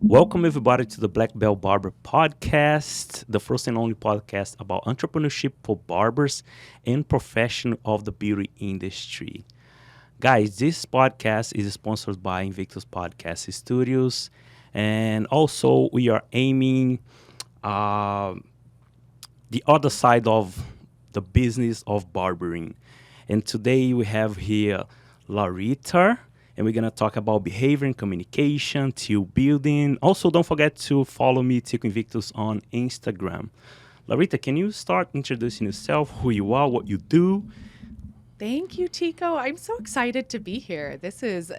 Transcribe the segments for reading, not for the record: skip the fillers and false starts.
Welcome, everybody, to the Belt Barber podcast, the first and only podcast about entrepreneurship for barbers and professional of the beauty industry. Guys, this podcast is sponsored by Invictus Podcast Studios, and also we are aiming uh, the other side of the business of barbering. And today we have here Larita, and we're gonna talk about behavior and communication, team building. Also, don't forget to follow me, Tico Invictus, on Instagram. Larita, can you start introducing yourself, who you are, what you do? Thank you, Tico. I'm so excited to be here. This is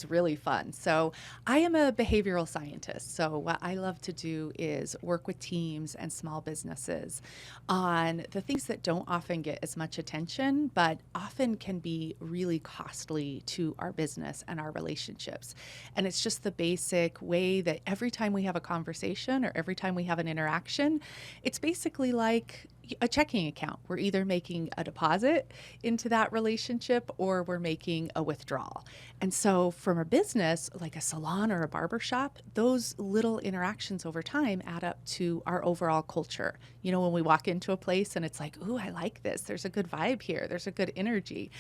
really fun. So, I am a behavioral scientist. So, what I love to do is work with teams and small businesses on the things that don't often get as much attention, but often can be really costly to our business and our relationships. And it's just the basic way that every time we have a conversation or every time we have an interaction, it's basically like a checking account. We're either making a deposit into that relationship or we're making a withdrawal. And so, from a business like a salon or a barber shop, those little interactions over time add up to our overall culture. You know, when we walk into a place and it's like, ooh, I like this. There's a good vibe here. There's a good energy.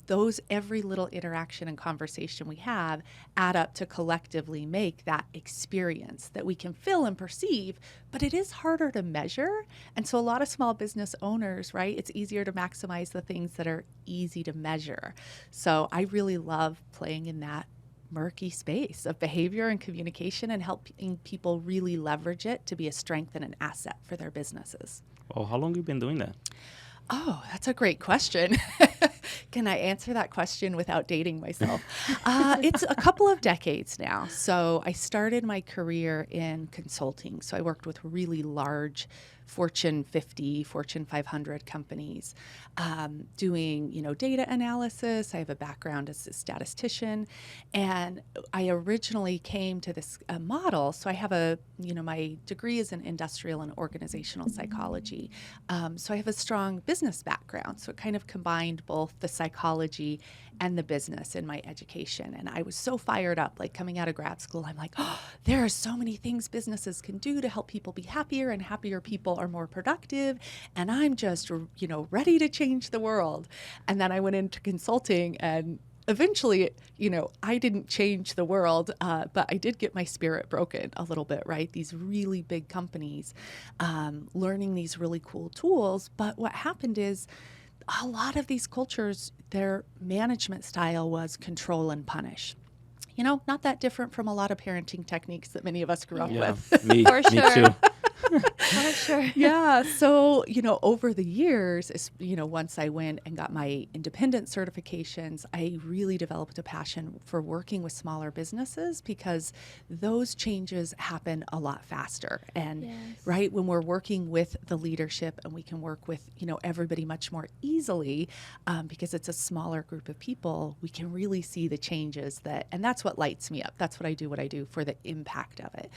Those every little interaction and conversation we have add up to collectively make that experience that we can feel and perceive, but it is harder to measure. And so, a lot of small business owners, right, it's easier to maximize the things that are easy to measure. So I really love playing in that murky space of behavior and communication and helping people really leverage it to be a strength and an asset for their businesses. Oh, how long have you been doing that? Oh, that's a great question. Can I answer that question without dating myself? It's a couple of decades now. So I started my career in consulting. So I worked with really large Fortune 50, Fortune 500 companies, doing data analysis. I have a background as a statistician, and I originally came to this model. So I have my degree is in industrial and organizational psychology. So I have a strong business background. So it kind of combined both the psychology and the business in my education. And I was so fired up, like coming out of grad school, I'm like, oh, there are so many things businesses can do to help people be happier, and happier people are more productive. And I'm just, ready to change the world. And then I went into consulting, and eventually, I didn't change the world, but I did get my spirit broken a little bit, right? These really big companies, learning these really cool tools. But what happened is, a lot of these cultures, their management style was control and punish. Not that different from a lot of parenting techniques that many of us grew up Yeah, with. me, For me sure. too. For sure. Yeah. So, over the years, once I went and got my independent certifications, I really developed a passion for working with smaller businesses because those changes happen a lot faster. And Yes. right when we're working with the leadership, and we can work with, everybody much more easily because it's a smaller group of people, we can really see the changes and that's what lights me up. That's what I do for the impact of it,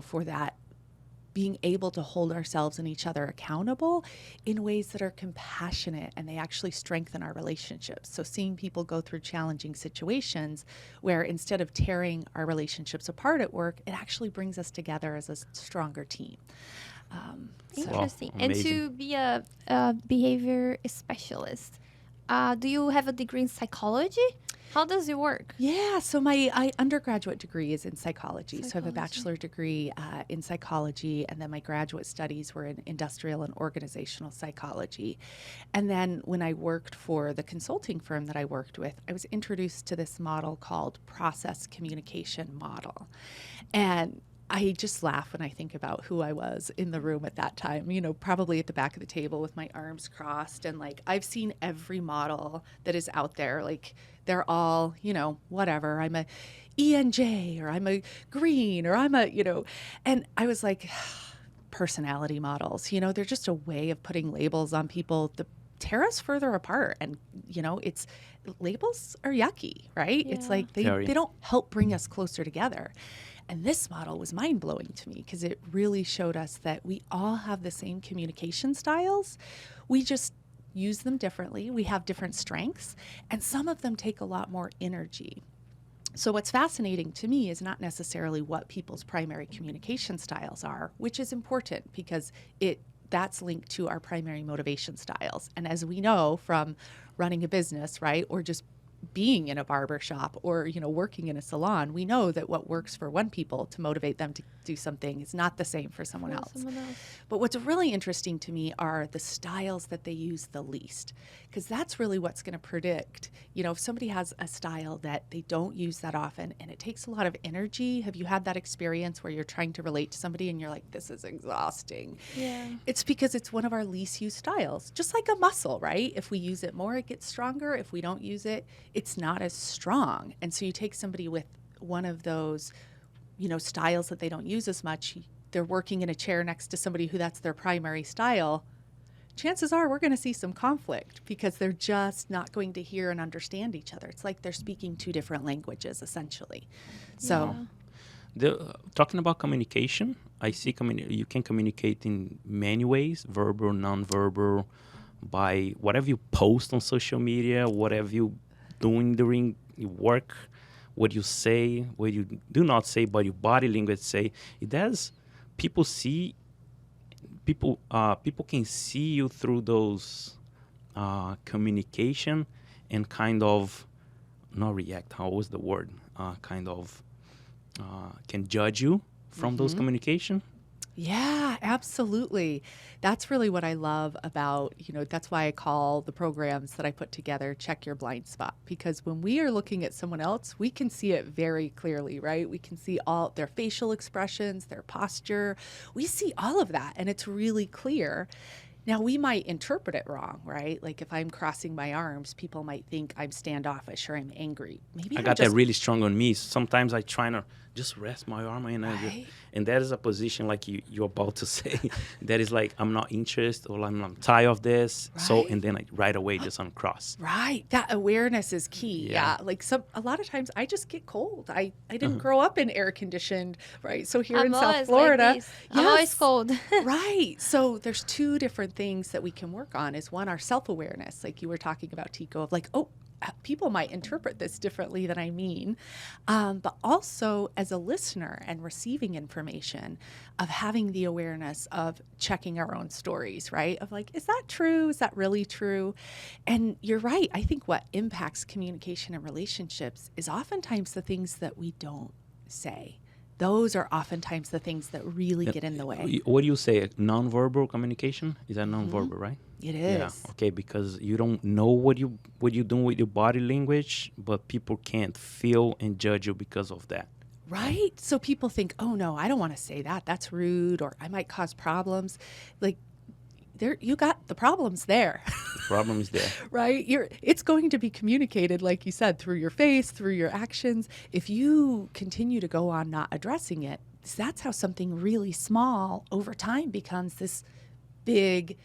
for that being able to hold ourselves and each other accountable in ways that are compassionate, and they actually strengthen our relationships. So seeing people go through challenging situations where instead of tearing our relationships apart at work, it actually brings us together as a stronger team. Interesting. And amazing. to be a behavior specialist, do you have a degree in psychology? How does it work? Yeah, so my undergraduate degree is in psychology. So I have a Psychology. bachelor degree in psychology, and then my graduate studies were in industrial and organizational psychology. And then when I worked for the consulting firm that I worked with, I was introduced to this model called process communication model. And I just laugh when I think about who I was in the room at that time, probably at the back of the table with my arms crossed. And like, I've seen every model that is out there. Like, they're all, whatever. I'm a ENJ, or I'm a green, or I'm a, and I was like, personality models, they're just a way of putting labels on people that tear us further apart. And, it's labels are yucky, right? It's Yeah. like they Very. don't help bring us closer together. And this model was mind-blowing to me because it really showed us that we all have the same communication styles. We just use them differently. We have different strengths, and some of them take a lot more energy. So what's fascinating to me is not necessarily what people's primary communication styles are, which is important because that's linked to our primary motivation styles. And as we know from running a business, right, or just being in a barber shop or working in a salon, we know that what works for one people to motivate them to do something is not the same for someone else. But what's really interesting to me are the styles that they use the least, because that's really what's going to predict, if somebody has a style that they don't use that often and it takes a lot of energy. Have you had that experience where you're trying to relate to somebody and you're like, this is exhausting? Yeah. It's because it's one of our least used styles, just like a muscle, right? If we use it more, it gets stronger. If we don't use it, it's not as strong. And so you take somebody with one of those, styles that they don't use as much, they're working in a chair next to somebody who that's their primary style. Chances are we're going to see some conflict because they're just not going to hear and understand each other. It's like they're speaking two different languages, essentially. So, Talking about communication, I see you can communicate in many ways, verbal, non-verbal, by whatever you post on social media, whatever you doing during your work, what you say, what you do not say, but your body language say. It does. People can see you through those communication and kind of not react. How was the word? Kind of can judge you from those communication. Yeah, absolutely. That's really what I love about, that's why I call the programs that I put together Check Your Blind Spot. Because when we are looking at someone else, we can see it very clearly, right? We can see all their facial expressions, their posture. We see all of that, and it's really clear. Now, we might interpret it wrong, right? Like if I'm crossing my arms, people might think I'm standoffish or I'm angry. Maybe I got that really strong on me. Sometimes I try to just rest my arm and that is a position like you're about to say that is like I'm not interested or I'm tired of this. Right. So and then I right away just uncross. Right. That awareness is key. Yeah. Like a lot of times I just get cold. I didn't grow up in air conditioned, right? So here in South Florida, I'm always cold. Right. So there's two different things that we can work on. Is one, our self-awareness, like you were talking about, Tico, of like, oh, people might interpret this differently than I mean. But also as a listener and receiving information, of having the awareness of checking our own stories, right? Of like, is that true? Is that really true? And you're right. I think what impacts communication and relationships is oftentimes the things that we don't say. Those are oftentimes the things that really get in the way. What do you say? Nonverbal communication? Is that nonverbal, right? It is. Yeah. Okay, because you don't know what you're doing with your body language, but people can't feel and judge you because of that. Right? So people think, oh no, I don't want to say that. That's rude, or I might cause problems. Like, you got the problems there. The problem is there. Right? It's going to be communicated, like you said, through your face, through your actions. If you continue to go on not addressing it, that's how something really small over time becomes this big,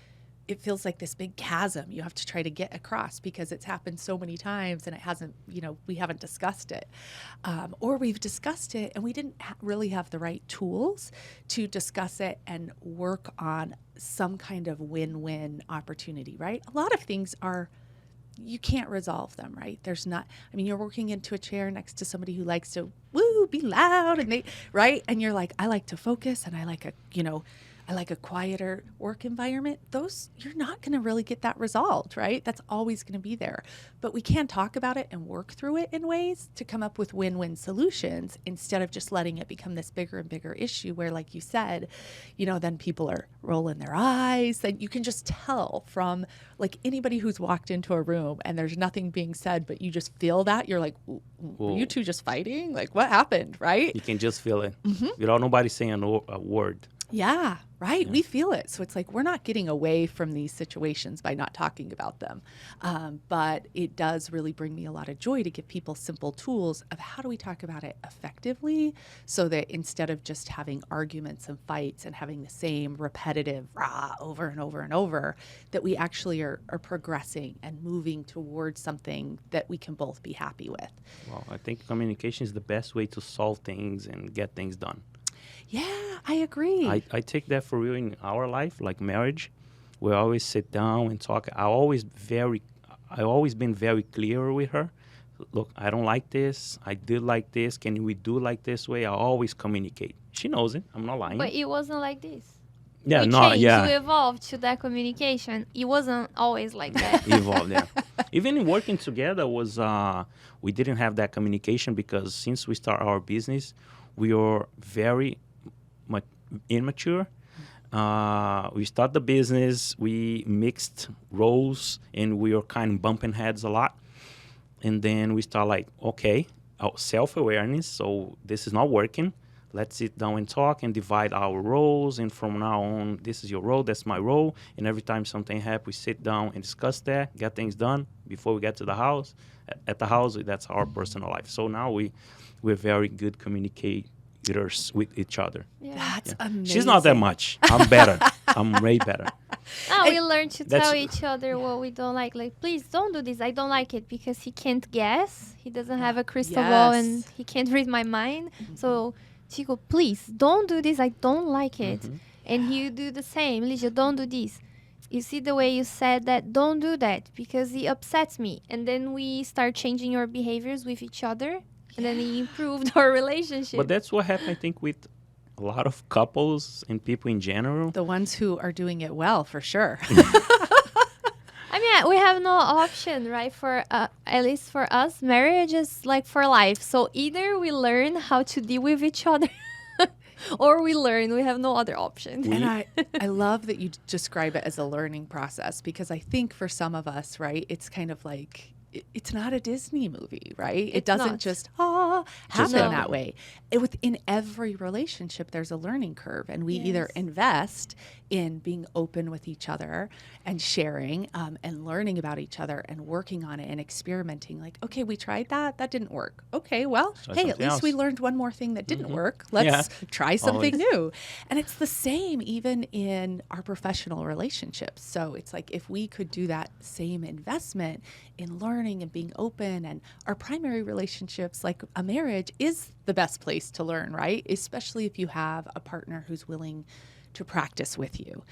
it feels like this big chasm you have to try to get across because it's happened so many times and it hasn't, we haven't discussed it. Or we've discussed it and we didn't really have the right tools to discuss it and work on some kind of win-win opportunity, right? A lot of things you can't resolve them, right? You're working into a chair next to somebody who likes to, be loud and right? And you're like, I like to focus and I like a quieter work environment. Those, you're not going to really get that resolved, right? That's always going to be there. But we can talk about it and work through it in ways to come up with win-win solutions instead of just letting it become this bigger and bigger issue where, like you said, then people are rolling their eyes. Then you can just tell from like anybody who's walked into a room and there's nothing being said, but you just feel that. You're like, were you two just fighting? Like, what happened, right? You can just feel it without nobody saying a word. Yeah, right. Yeah. We feel it. So it's like we're not getting away from these situations by not talking about them. But it does really bring me a lot of joy to give people simple tools of how do we talk about it effectively so that instead of just having arguments and fights and having the same repetitive rah over and over and over, that we actually are progressing and moving towards something that we can both be happy with. Well, I think communication is the best way to solve things and get things done. Yeah, I agree. I take that for real in our life, like marriage. We always sit down and talk. I always been very clear with her. look, I don't like this. I did like this. Can we do like this way? I always communicate. She knows it. I'm not lying. But it wasn't like this. Yeah, We no, changed, yeah. we evolved to that communication. It wasn't always like that. Evolved, yeah. Even in working together was we didn't have that communication because since we start our business, we are very much immature. We start the business, we mixed roles, and we were kind of bumping heads a lot. And then we start like, okay, self-awareness. So this is not working. Let's sit down and talk and divide our roles. And from now on, this is your role, that's my role. And every time something happens, we sit down and discuss that, get things done before we get to the house. At the house, that's our personal life. So now we're very good communicators with each other. Yeah. That's Yeah. amazing. She's not that much. I'm better. I'm way better. Now we learn to That's- tell each other what we don't like. Like, please don't do this. I don't like it because he can't guess. He doesn't have a crystal ball and Yes. he can't read my mind. So, Chico, please don't do this. I don't like it. And you do the same. Ligia, don't do this. You see the way you said that? Don't do that because it upsets me. And then we start changing our behaviors with each other. And then it improved our relationship. But that's what happened, I think, with a lot of couples and people in general. The ones who are doing it well, for sure. I mean, we have no option, right? For at least for us, marriage is like for life. So either we learn how to deal with each other, or we learn. We have no other option. And I love that you describe it as a learning process because I think for some of us, right, it's kind of like it's not a Disney movie, right? It It's doesn't not. just happen No. that way. In every relationship, there's a learning curve, and we either Yes. invest in being open with each other and sharing and learning about each other and working on it and experimenting. Like, okay, we tried that didn't work. Okay, well, Try hey, at something least we else. learned one more thing that didn't work. Let's try something Always. new. And it's the same even in our professional relationships. So it's like if we could do that same investment in learning and being open, and our primary relationships, like a marriage, is the best place to learn, right? Especially if you have a partner who's willing to practice with you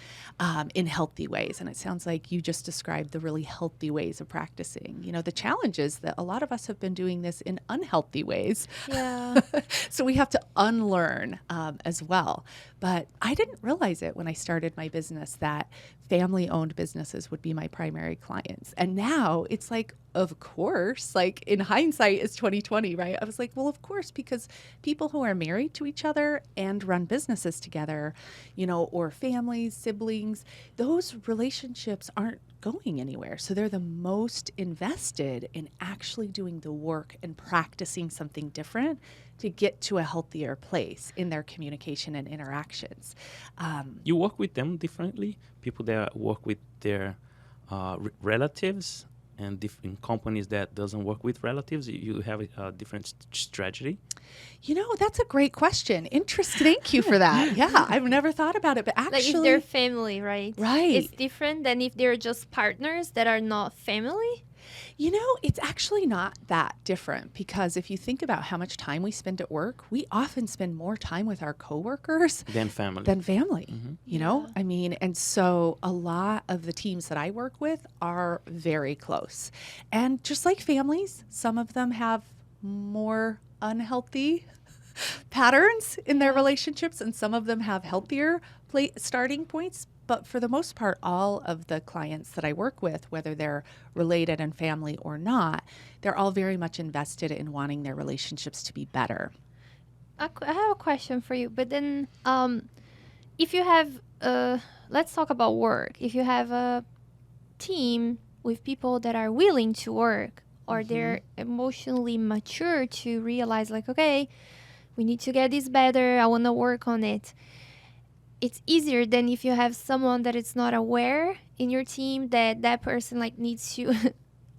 in healthy ways. And it sounds like you just described the really healthy ways of practicing. You know, the challenge is that a lot of us have been doing this in unhealthy ways. Yeah. So we have to unlearn as well. But I didn't realize it when I started my business that family-owned businesses would be my primary clients. And now it's like, of course, like in hindsight, it's 2020, right? I was like, well, of course, because people who are married to each other and run businesses together, you know, or families, siblings, those relationships aren't going anywhere. So they're the most invested in actually doing the work and practicing something different to get to a healthier place in their communication and interactions. You work with them differently. People that work with their relatives and different companies that doesn't work with relatives, you have a different strategy. You know, that's a great question. Interesting. Thank you for that. Yeah, I've never thought about it, but Like if actually, they're family, right? Right. It's different than if they're just partners that are not family. you know, it's actually not that different because if you think about how much time we spend at work, we often spend more time with our coworkers Then family. than family, you know? I mean, and so a lot of the teams that I work with are very close. And just like families, some of them have more unhealthy patterns in their relationships and some of them have healthier starting points. But for the most part, all of the clients that I work with, whether they're related and family or not, they're all very much invested in wanting their relationships to be better. I have a question for you, but then if you have, let's talk about work. If you have a team with people that are willing to work or they're emotionally mature to realize like, okay, we need to get this better. I want to work on it. It's easier than if you have someone that is not aware in your team that person like needs to,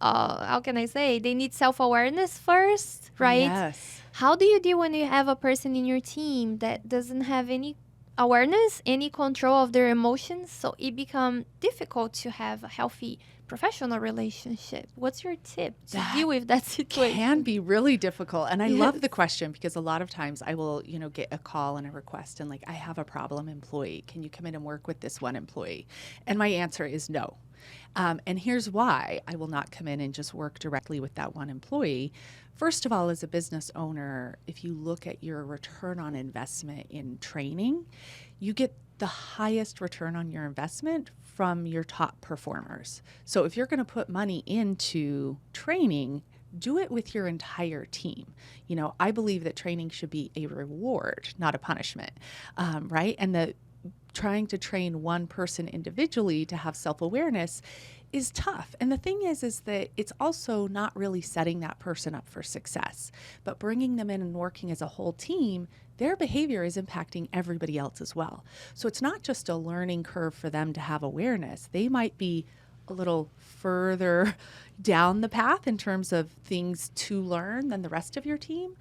how can I say? They need self-awareness first, right? Yes. How do you deal when you have a person in your team that doesn't have any awareness, any control of their emotions? So it becomes difficult to have a healthy professional relationship. What's your tip to deal with that situation? Can be really difficult. And I love the question because a lot of times I will, get a call and a request and like, I have a problem employee. Can you come in and work with this one employee? And my answer is no. And here's why I will not come in and just work directly with that one employee. First of all, as a business owner, if you look at your return on investment in training, you get the highest return on your investment from your top performers. So if you're going to put money into training, do it with your entire team. I believe that training should be a reward, not a punishment, right? And that trying to train one person individually to have self-awareness is tough. And the thing is that it's also not really setting that person up for success, but bringing them in and working as a whole team, their behavior is impacting everybody else as well. So it's not just a learning curve for them to have awareness. They might be a little further down the path in terms of things to learn than the rest of your team.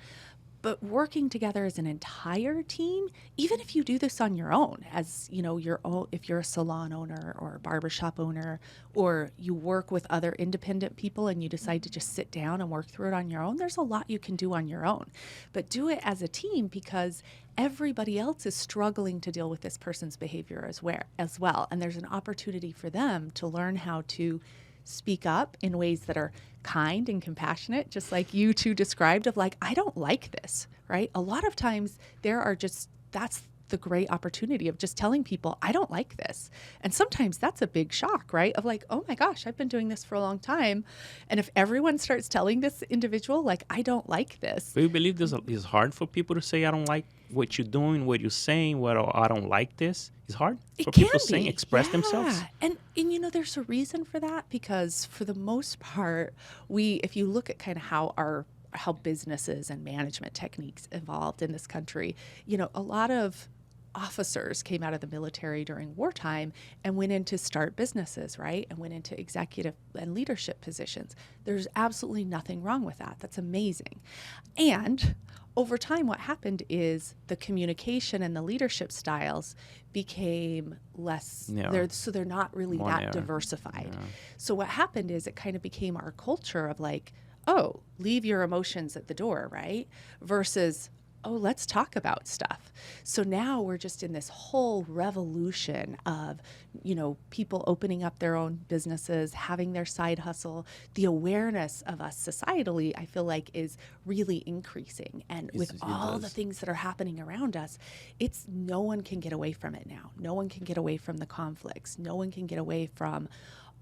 But working together as an entire team, even if you do this on your own, as your own, if you're a salon owner or a barbershop owner, or you work with other independent people and you decide to just sit down and work through it on your own, there's a lot you can do on your own. But do it as a team, because everybody else is struggling to deal with this person's behavior as well. And there's an opportunity for them to learn how to speak up in ways that are kind and compassionate, just like you two described, of like, I don't like this, right? A lot of times that's the great opportunity of just telling people, I don't like this. And sometimes that's a big shock, right? Of like, oh my gosh, I've been doing this for a long time. And if everyone starts telling this individual, like, I don't like this. Do you believe this is hard for people to say, I don't like what you're doing, what you're saying, I don't like this? It's hard for people saying, express themselves. And there's a reason for that, because for the most part, if you look at kind of how businesses and management techniques evolved in this country, a lot of officers came out of the military during wartime and went in to start businesses, right? And went into executive and leadership positions. There's absolutely nothing wrong with that. That's amazing. And over time, what happened is the communication and the leadership styles became less, they're not really that diversified. Yeah. So what happened is it kind of became our culture of like, oh, leave your emotions at the door, right? Versus, oh, let's talk about stuff. So now we're just in this whole revolution of, people opening up their own businesses, having their side hustle. The awareness of us societally, I feel like, is really increasing. And with all the things that are happening around us, no one can get away from it now. No one can get away from the conflicts. No one can get away from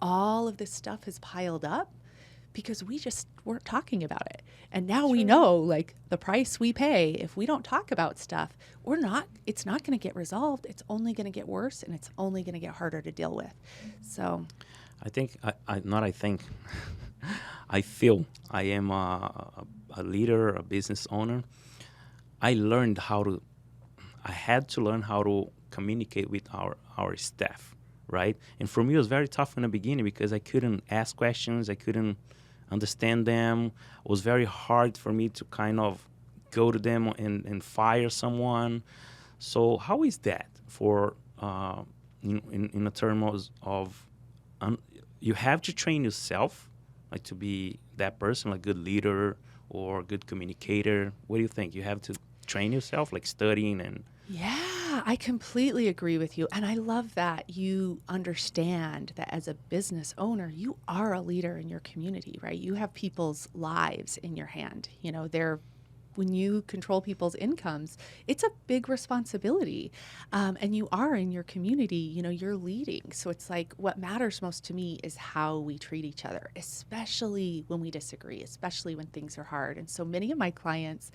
all of this stuff has piled up, because we just weren't talking about it. And now we know, like, the price we pay if we don't talk about stuff, it's not going to get resolved. It's only going to get worse, and it's only going to get harder to deal with. So I feel I am a leader, a business owner. I had to learn how to communicate with our staff, right? And for me, it was very tough in the beginning because I couldn't ask questions. I couldn't understand them. It was very hard for me to kind of go to them and fire someone. So how is that for in the terms of you have to train yourself, like, to be that person, like good leader or good communicator? What do you think? You have to train yourself, like studying and... Yeah, I completely agree with you. And I love that you understand that as a business owner, you are a leader in your community, right? You have people's lives in your hand. When you control people's incomes, it's a big responsibility. And you are in your community, you're leading. So it's like, what matters most to me is how we treat each other, especially when we disagree, especially when things are hard. And so many of my clients,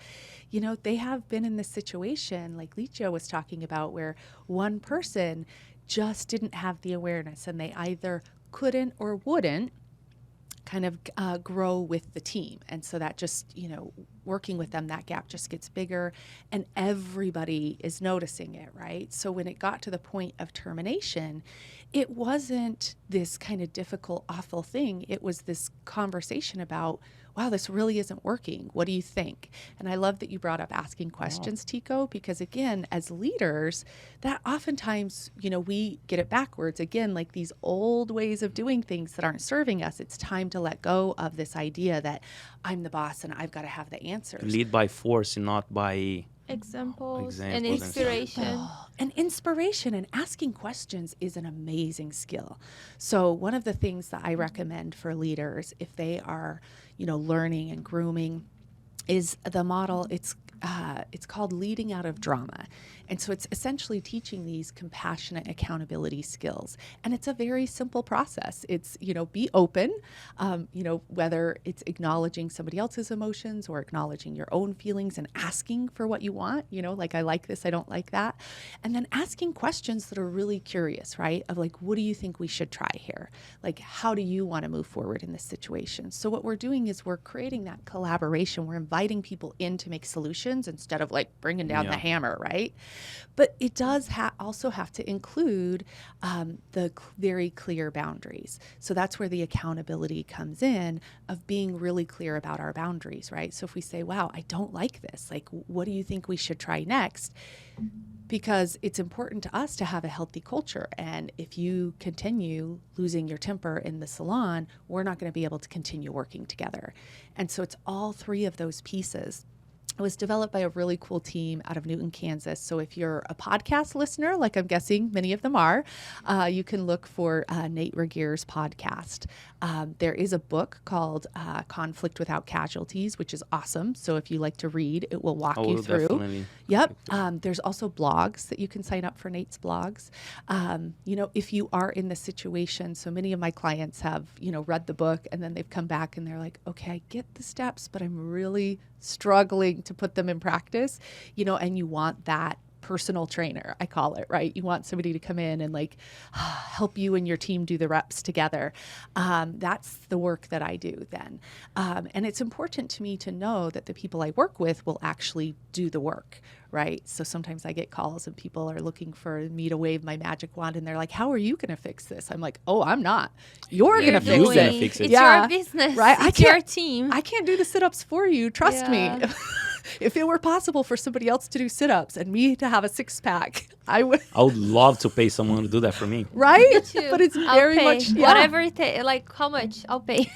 they have been in this situation like Licio was talking about, where one person just didn't have the awareness, and they either couldn't or wouldn't kind of grow with the team. And so that just, working with them, that gap just gets bigger, and everybody is noticing it, right? So when it got to the point of termination, it wasn't this kind of difficult, awful thing. It was this conversation about, wow, this really isn't working. What do you think? And I love that you brought up asking questions, Tico, because again, as leaders, that oftentimes, we get it backwards. Again, like these old ways of doing things that aren't serving us. It's time to let go of this idea that I'm the boss and I've got to have the answers. Lead by force and not by Examples and Examples and stuff. inspiration. And inspiration and asking questions is an amazing skill. So one of the things that I recommend for leaders, if they are, learning and grooming, is the model. It's called leading out of drama. And so it's essentially teaching these compassionate accountability skills. And it's a very simple process. It's, be open, whether it's acknowledging somebody else's emotions or acknowledging your own feelings and asking for what you want, like I like this, I don't like that. And then asking questions that are really curious, right? Of like, what do you think we should try here? Like, how do you want to move forward in this situation? So what we're doing is we're creating that collaboration. We're inviting people in to make solutions instead of like bringing down the hammer, right? But it does also have to include the very clear boundaries. So that's where the accountability comes in, of being really clear about our boundaries, right? So if we say, wow, I don't like this, like, what do you think we should try next? Because it's important to us to have a healthy culture. And if you continue losing your temper in the salon, we're not going to be able to continue working together. And so it's all three of those pieces. It was developed by a really cool team out of Newton, Kansas. So if you're a podcast listener, like I'm guessing many of them are, you can look for Nate Regeer's podcast. There is a book called Conflict Without Casualties, which is awesome. So if you like to read, it will walk you through. Definitely. Yep. There's also blogs that you can sign up for, Nate's blogs. If you are in the situation, so many of my clients have, read the book and then they've come back and they're like, okay, I get the steps, but I'm really struggling to put them in practice, and you want that personal trainer, I call it, right? You want somebody to come in and like help you and your team do the reps together. That's the work that I do then. And it's important to me to know that the people I work with will actually do the work, right? So sometimes I get calls and people are looking for me to wave my magic wand and they're like, how are you going to fix this? I'm like, oh, I'm not. You're going to fix it. It's your business. Right? It's your team. I can't do the sit-ups for you. Trust me. If it were possible for somebody else to do sit-ups and me to have a six-pack, I would. I would love to pay someone to do that for me. Right? Me too. But it's I'll very pay. much Whatever it takes. Like how much? I'll pay.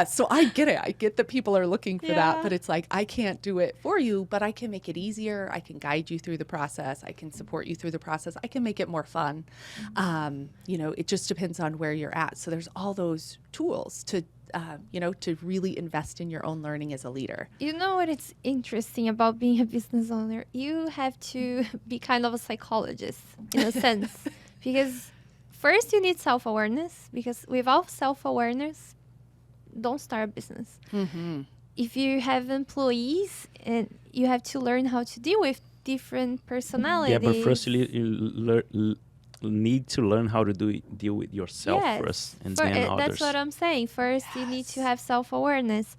So I get it. I get that people are looking for that, but it's like, I can't do it for you, but I can make it easier. I can guide you through the process. I can support you through the process. I can make it more fun. It just depends on where you're at. So there's all those tools to really invest in your own learning as a leader. You know what it's interesting about being a business owner? You have to be kind of a psychologist in a sense. Because first you need self-awareness, because without self-awareness, don't start a business. Mm-hmm. If you have employees, and you have to learn how to deal with different personalities. Yeah, but first you need to learn how to deal with yourself first, and then others. That's what I'm saying. First, you need to have self-awareness,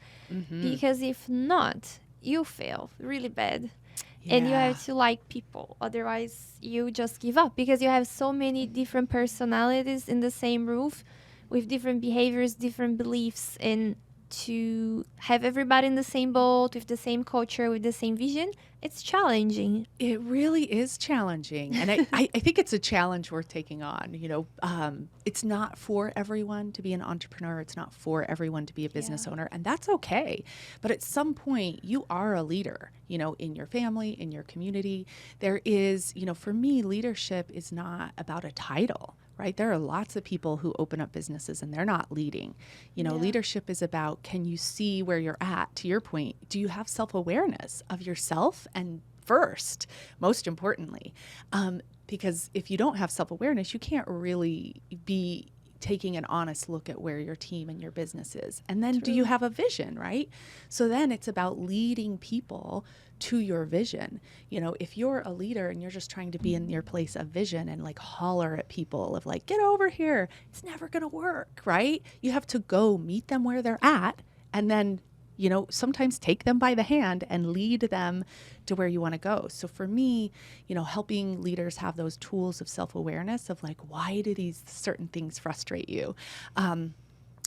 because if not, you fail really bad. And you have to like people. Otherwise, you just give up, because you have so many different personalities in the same roof with different behaviors, different beliefs, and to have everybody in the same boat with the same culture, with the same vision, it's challenging. It really is challenging. And I think it's a challenge worth taking on. It's not for everyone to be an entrepreneur. It's not for everyone to be a business owner. And that's okay. But at some point, you are a leader, in your family, in your community. There is, for me, leadership is not about a title. Right? There are lots of people who open up businesses and they're not leading. Leadership is about, can you see where you're at? To your point, do you have self-awareness of yourself? And first, most importantly, because if you don't have self-awareness, you can't really be taking an honest look at where your team and your business is. And then do you have a vision, right? So then it's about leading people to your vision. If you're a leader and you're just trying to be in your place of vision and like holler at people of like, get over here, it's never going to work, right? You have to go meet them where they're at and then, sometimes take them by the hand and lead them to where you want to go. So for me, helping leaders have those tools of self-awareness of like, why do these certain things frustrate you?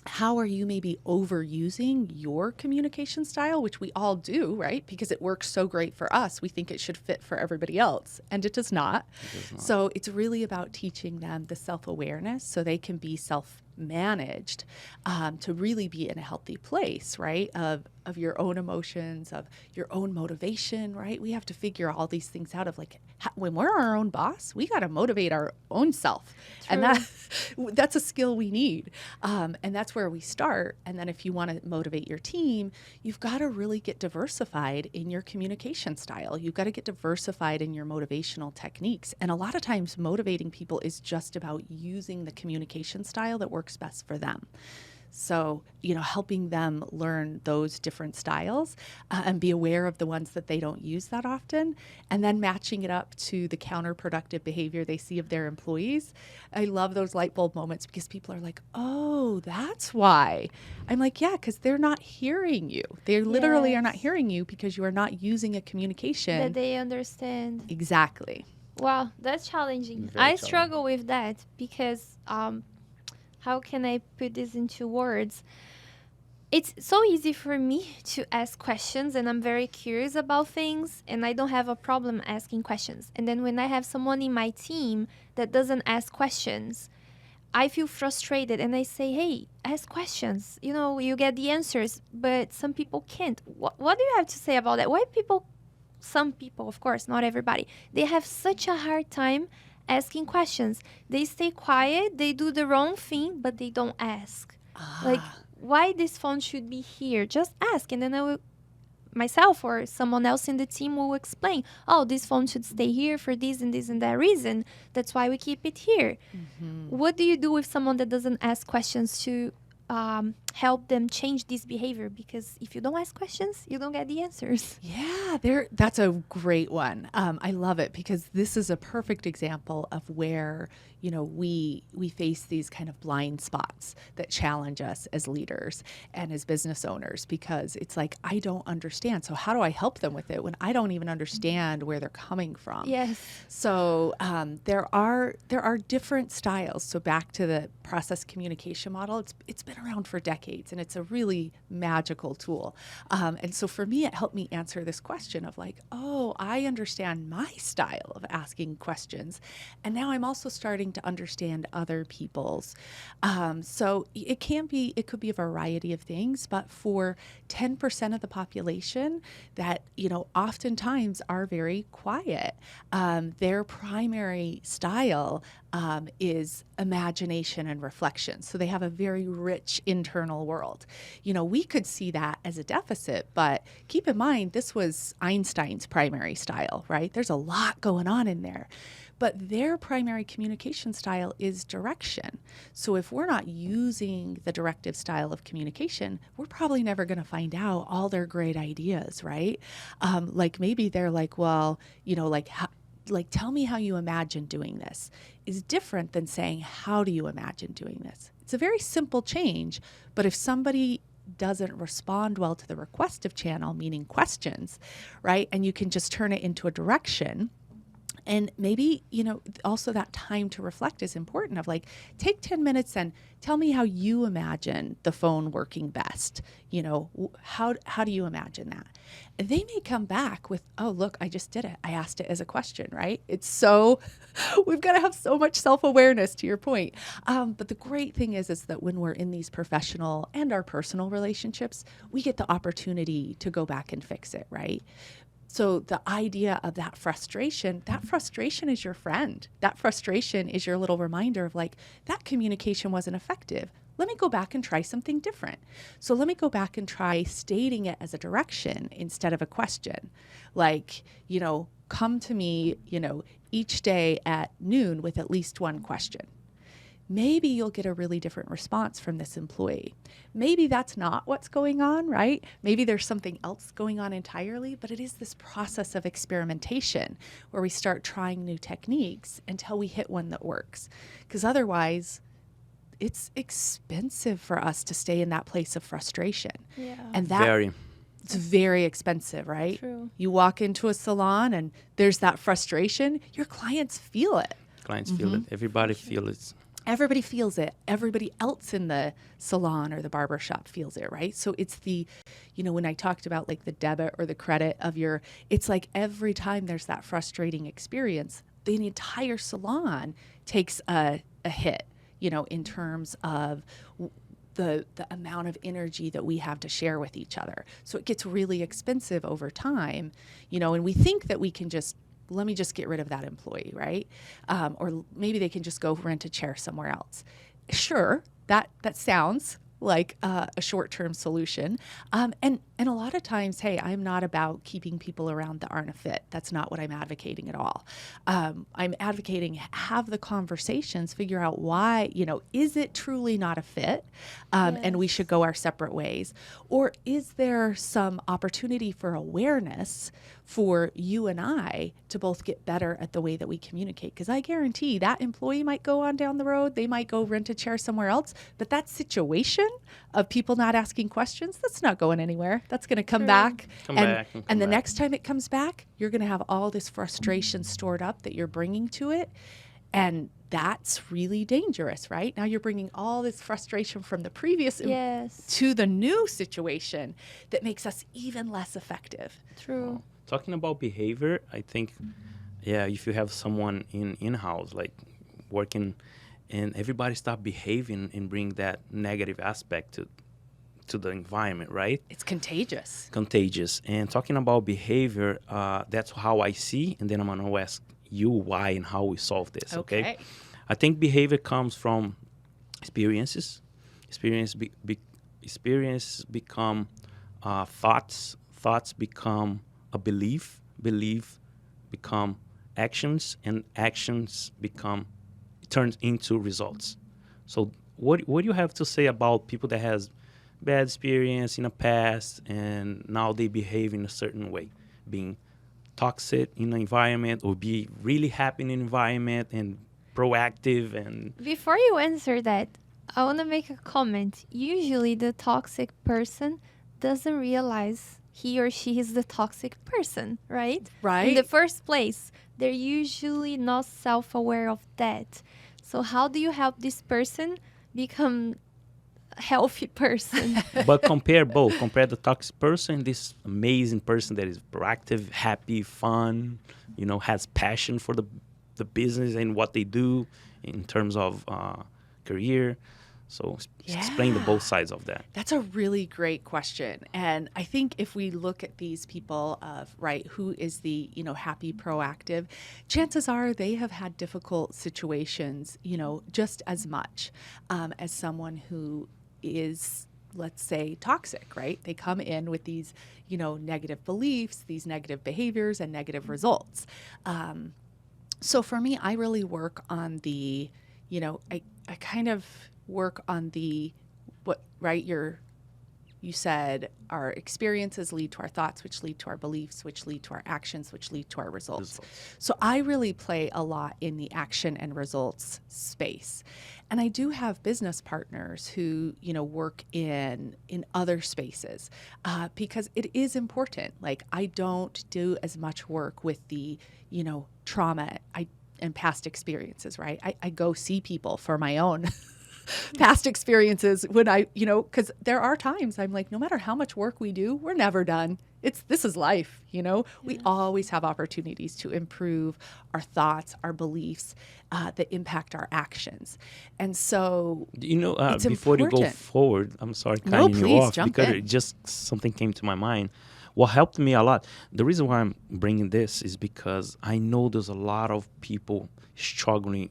How are you maybe overusing your communication style, which we all do, right? Because it works so great for us. We think it should fit for everybody else, and it does not. So it's really about teaching them the self-awareness so they can be managed to really be in a healthy place, right? Of your own emotions, of your own motivation, right? We have to figure all these things out of like, when we're our own boss, we got to motivate our own self. True. And that's a skill we need. And that's where we start. And then if you want to motivate your team, you've got to really get diversified in your communication style. You've got to get diversified in your motivational techniques. And a lot of times motivating people is just about using the communication style that works best for them. So, helping them learn those different styles and be aware of the ones that they don't use that often, and then matching it up to the counterproductive behavior they see of their employees. I love those light bulb moments because people are like, oh, that's why. I'm like, yeah, because they're not hearing you. They literally are not hearing you because you are not using a communication that they understand. Exactly. Wow, that's challenging. Very I struggle with that because how can I put this into words? It's so easy for me to ask questions, and I'm very curious about things, and I don't have a problem asking questions. And then when I have someone in my team that doesn't ask questions, I feel frustrated, and I say, hey, ask questions. You get the answers, but some people can't. What do you have to say about that? Why some people, of course, not everybody, they have such a hard time asking questions. They stay quiet, they do the wrong thing, but they don't ask. Like, why this phone should be here? Just ask, and then I will, myself or someone else in the team will explain, oh, this phone should stay here for this and that reason. That's why we keep it here. Mm-hmm. What do you do with someone that doesn't ask questions to help them change this behavior? Because if you don't ask questions, you don't get the answers. Yeah, that's a great one. I love it because this is a perfect example of where we face these kind of blind spots that challenge us as leaders and as business owners, because it's like, I don't understand. So how do I help them with it when I don't even understand where they're coming from? Yes. So there are different styles. So back to the process communication model, it's been around for decades, and it's a really magical tool. And so for me, it helped me answer this question of like, oh, I understand my style of asking questions, and now I'm also starting to understand other people's. So it could be a variety of things, but for 10% of the population that oftentimes are very quiet, their primary style is imagination and reflection. So they have a very rich internal world. We could see that as a deficit, but keep in mind, this was Einstein's primary style, right? There's a lot going on in there. But their primary communication style is direction. So if we're not using the directive style of communication, we're probably never going to find out all their great ideas, right? Like maybe they're like, well, tell me how you imagine doing this, is different than saying, how do you imagine doing this? It's a very simple change, but if somebody doesn't respond well to the requestive channel, meaning questions, right, and you can just turn it into a direction, and maybe, also that time to reflect is important, of like, take 10 minutes and tell me how you imagine the phone working best. How do you imagine that? And they may come back with, oh, look, I just did it. I asked it as a question, right? We've got to have so much self-awareness, to your point. But the great thing is that when we're in these professional and our personal relationships, we get the opportunity to go back and fix it, right? So the idea of that frustration is your friend. That frustration is your little reminder of like, that communication wasn't effective. Let me go back and try something different. So let me go back and try stating it as a direction instead of a question. Like, come to me, each day at noon with at least one question. Maybe you'll get a really different response from this employee. Maybe that's not what's going on, right? Maybe there's something else going on entirely, but it is this process of experimentation where we start trying new techniques until we hit one that works. Because otherwise, it's expensive for us to stay in that place of frustration. Yeah. And it's very expensive, right? True. You walk into a salon and there's that frustration. Your clients feel it. Clients feel it. Everybody feels it. Everybody feels it. Everybody else in the salon or the barber shop feels it, right? So it's when I talked about like the debit or the credit of it's like every time there's that frustrating experience, the entire salon takes a hit. in terms of the amount of energy that we have to share with each other. So it gets really expensive over time, and we think that we can just, let me just get rid of that employee, right? Or maybe they can just go rent a chair somewhere else. Sure, that sounds like a short-term solution. And a lot of times, hey, I'm not about keeping people around that aren't a fit. That's not what I'm advocating at all. I'm advocating have the conversations, figure out why, is it truly not a fit? And we should go our separate ways? Or is there some opportunity for awareness for you and I to both get better at the way that we communicate? Because I guarantee that employee might go on down the road, they might go rent a chair somewhere else, but that situation of people not asking questions, that's not going anywhere. That's going to come back. And the next time it comes back, you're going to have all this frustration stored up that you're bringing to it. And that's really dangerous, right? Now you're bringing all this frustration from the previous to the new situation that makes us even less effective. True. Talking about behavior, I think, if you have someone in-house, like working, and everybody start behaving and bring that negative aspect to the environment, right? It's contagious. And talking about behavior, that's how I see, and then I'm going to ask you why and how we solve this, okay? I think behavior comes from experiences. Experience become thoughts. Thoughts become a belief become actions, and actions turns into results. So what do you have to say about people that has bad experience in the past and now they behave in a certain way, being toxic in the environment or be really happy in the environment and proactive? And before you answer that, I want to make a comment. Usually the toxic person doesn't realize he or she is the toxic person, right? Right. In the first place, they're usually not self-aware of that. So how do you help this person become a healthy person? But compare both. Compare the toxic person, this amazing person that is proactive, happy, fun, has passion for the business and what they do in terms of career. So explain the both sides of that. That's a really great question. And I think if we look at these people of, who is the, happy, proactive, chances are they have had difficult situations, just as much as someone who is, let's say, toxic, right? They come in with these, negative beliefs, these negative behaviors and negative results. So for me, I really work on the, I kind of work on the you said our experiences lead to our thoughts, which lead to our beliefs, which lead to our actions, which lead to our results. So I really play a lot in the action and results space. And I do have business partners who, work in other spaces because it is important. Like I don't do as much work with the, trauma and past experiences, right? I go see people for my own past experiences when because there are times I'm like, no matter how much work we do, we're never done. This is life, We always have opportunities to improve our thoughts, our beliefs that impact our actions. And so, it's before important. you go forward, I'm sorry cutting you off because it just something came to my mind. What helped me a lot, the reason why I'm bringing this is because I know there's a lot of people struggling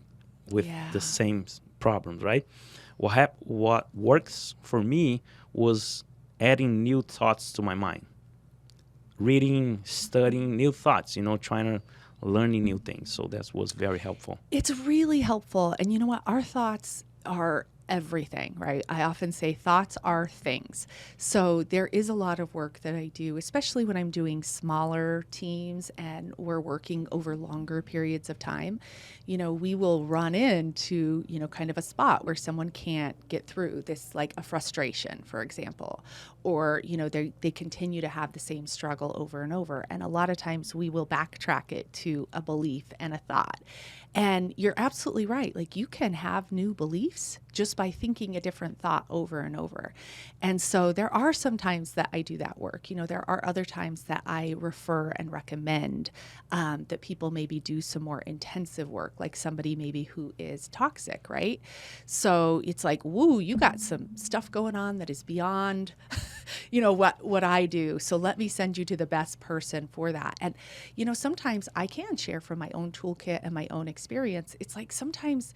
with the same problems, right? What works for me was adding new thoughts to my mind. Reading, studying new thoughts, trying to learning new things. So that was very helpful. It's really helpful. And you know what? Our thoughts are everything, right? I often say thoughts are things. So there is a lot of work that I do, especially when I'm doing smaller teams and we're working over longer periods of time. We will run into, kind of a spot where someone can't get through this, like a frustration, for example, or, they continue to have the same struggle over and over. And a lot of times we will backtrack it to a belief and a thought. And you're absolutely right. Like you can have new beliefs just just by thinking a different thought over and over. And so there are some times that I do that work. There are other times that I refer and recommend that people maybe do some more intensive work, like somebody maybe who is toxic, right? So it's like, woo, you got some stuff going on that is beyond, what I do. So let me send you to the best person for that. And, sometimes I can share from my own toolkit and my own experience. It's like sometimes,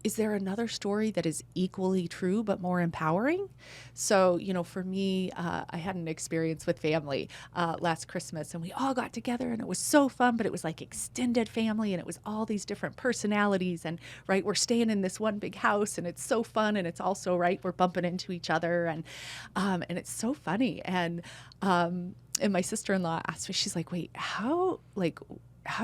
is there another story that is equally true but more empowering? So, for me, I had an experience with family last Christmas, and we all got together, and it was so fun, but it was like extended family, and it was all these different personalities, and right, we're staying in this one big house, and it's so fun, and it's also, right, we're bumping into each other, and it's so funny. And my sister-in-law asked me, she's like, wait, how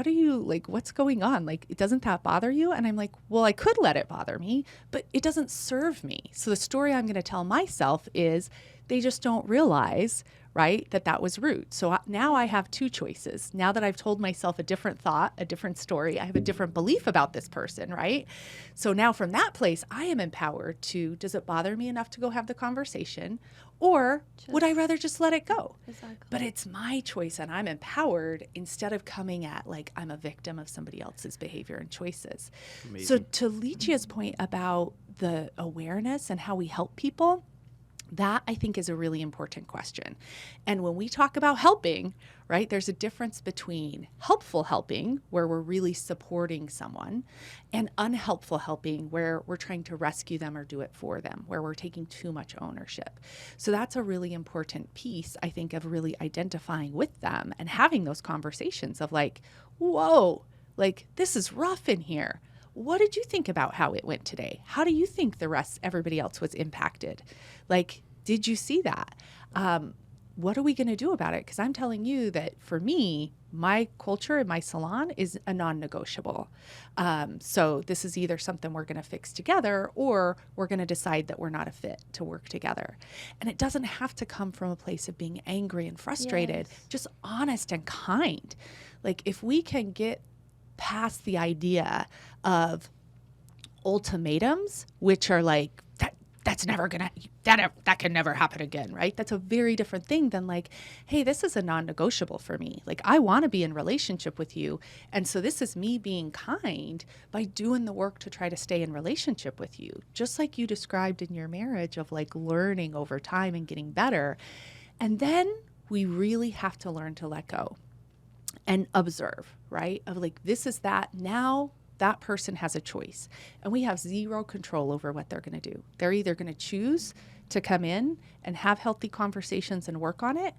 do you, what's going on? Doesn't that bother you? And I'm like, well, I could let it bother me, but it doesn't serve me. So the story I'm going to tell myself is they just don't realize, right, that was rude. So now I have two choices. Now that I've told myself a different thought, a different story, I have a different belief about this person, right? So now from that place, I am empowered to, does it bother me enough to go have the conversation? Or would I rather just let it go? Exactly. But it's my choice, and I'm empowered instead of coming at I'm a victim of somebody else's behavior and choices. Amazing. So to Lichia's point about the awareness and how we help people, that I think is a really important question. And when we talk about helping, right, there's a difference between helpful helping, where we're really supporting someone, and unhelpful helping, where we're trying to rescue them or do it for them, where we're taking too much ownership. So that's a really important piece, I think, of really identifying with them and having those conversations of whoa, this is rough in here. What did you think about how it went today? How do you think everybody else was impacted? Did you see that? What are we going to do about it? Because I'm telling you that for me, my culture in my salon is a non-negotiable. So this is either something we're going to fix together, or we're going to decide that we're not a fit to work together. And it doesn't have to come from a place of being angry and frustrated, just honest and kind. If we can get past the idea of ultimatums, which are that's never gonna, that can never happen again, right? That's a very different thing than hey, this is a non-negotiable for me. I want to be in relationship with you. And so this is me being kind by doing the work to try to stay in relationship with you. Just like you described in your marriage of learning over time and getting better. And then we really have to learn to let go and observe, right? Of this is that now. That person has a choice, and we have zero control over what they're going to do. They're either going to choose to come in and have healthy conversations and work on it,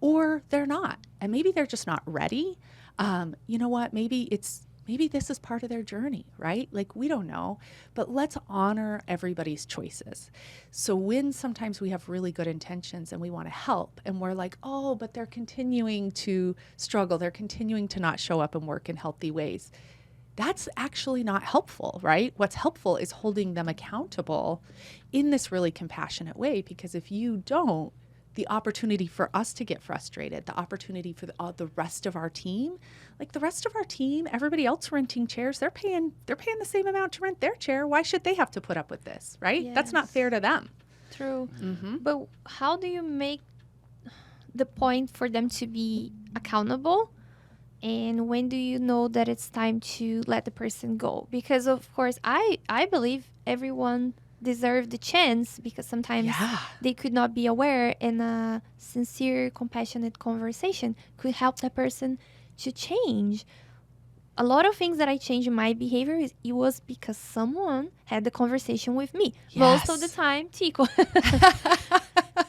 or they're not. And maybe they're just not ready. You know what? Maybe this is part of their journey, right? We don't know, but let's honor everybody's choices. So when sometimes we have really good intentions and we want to help, and we're oh, but they're continuing to struggle. They're continuing to not show up and work in healthy ways. That's actually not helpful, right? What's helpful is holding them accountable in this really compassionate way, because if you don't, the opportunity for us to get frustrated, the opportunity for the rest of our team, everybody else renting chairs, they're paying the same amount to rent their chair. Why should they have to put up with this, right? Yes. That's not fair to them. True. Mm-hmm. But how do you make the point for them to be accountable? And when do you know that it's time to let the person go? Because, of course, I believe everyone deserves the chance, because sometimes they could not be aware, and a sincere, compassionate conversation could help that person to change. A lot of things that I changed in my behavior, it was because someone had the conversation with me. Yes. Most of the time, Tico.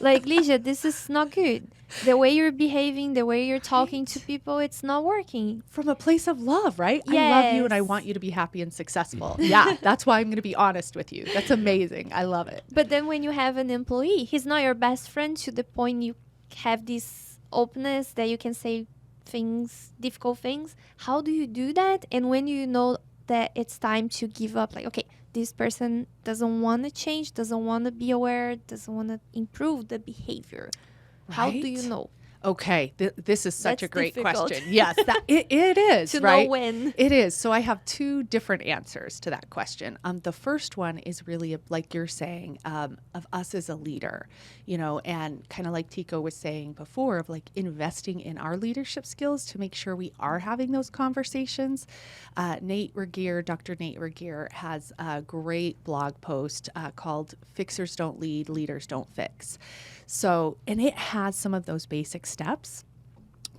Ligia, this is not good. The way you're behaving, the way you're talking to people, it's not working. From a place of love, right? Yes. I love you and I want you to be happy and successful. Yeah, that's why I'm going to be honest with you. That's amazing. I love it. But then when you have an employee, he's not your best friend to the point you have this openness that you can say things, difficult things. How do you do that? And when you know that it's time to give up, okay, this person doesn't want to change, doesn't want to be aware, doesn't want to improve the behavior. How do you know? Okay, this is such That's a great difficult. question. Yes, it is, To right? know when. It is. So I have two different answers to that question. The first one is really like you're saying, of us as a leader, and kind of like Tico was saying before, of like investing in our leadership skills to make sure we are having those conversations. Dr. Nate Regier has a great blog post called "Fixers Don't Lead, Leaders Don't Fix." So, and it has some of those basic steps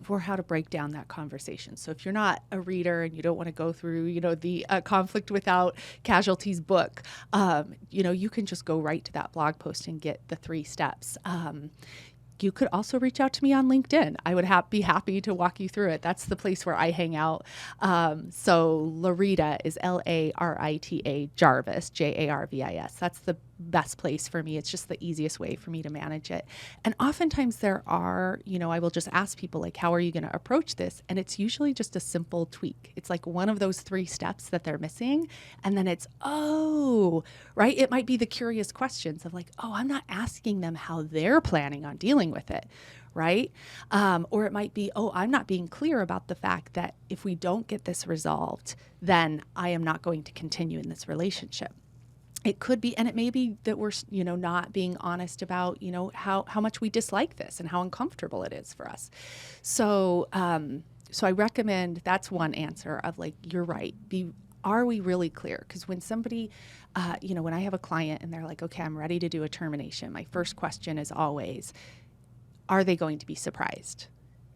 for how to break down that conversation. So if you're not a reader and you don't want to go through, the Conflict Without Casualties book, you can just go right to that blog post and get the 3 steps. You could also reach out to me on LinkedIn. I would be happy to walk you through it. That's the place where I hang out. So Larita is Larita, Jarvis, Jarvis. That's the best place for me. It's just the easiest way for me to manage it. And oftentimes there are, I will just ask people like, how are you going to approach this? And it's usually just a simple tweak. It's like one of those 3 steps that they're missing. And then it's, right? It might be the curious questions of like, I'm not asking them how they're planning on dealing with it. Right? Or it might be, I'm not being clear about the fact that if we don't get this resolved, then I am not going to continue in this relationship. It could be, and it may be that we're, not being honest about, how much we dislike this and how uncomfortable it is for us. So, so I recommend that's one answer of like, you're right. Are we really clear? Because when somebody, when I have a client and they're like, okay, I'm ready to do a termination, my first question is always, are they going to be surprised?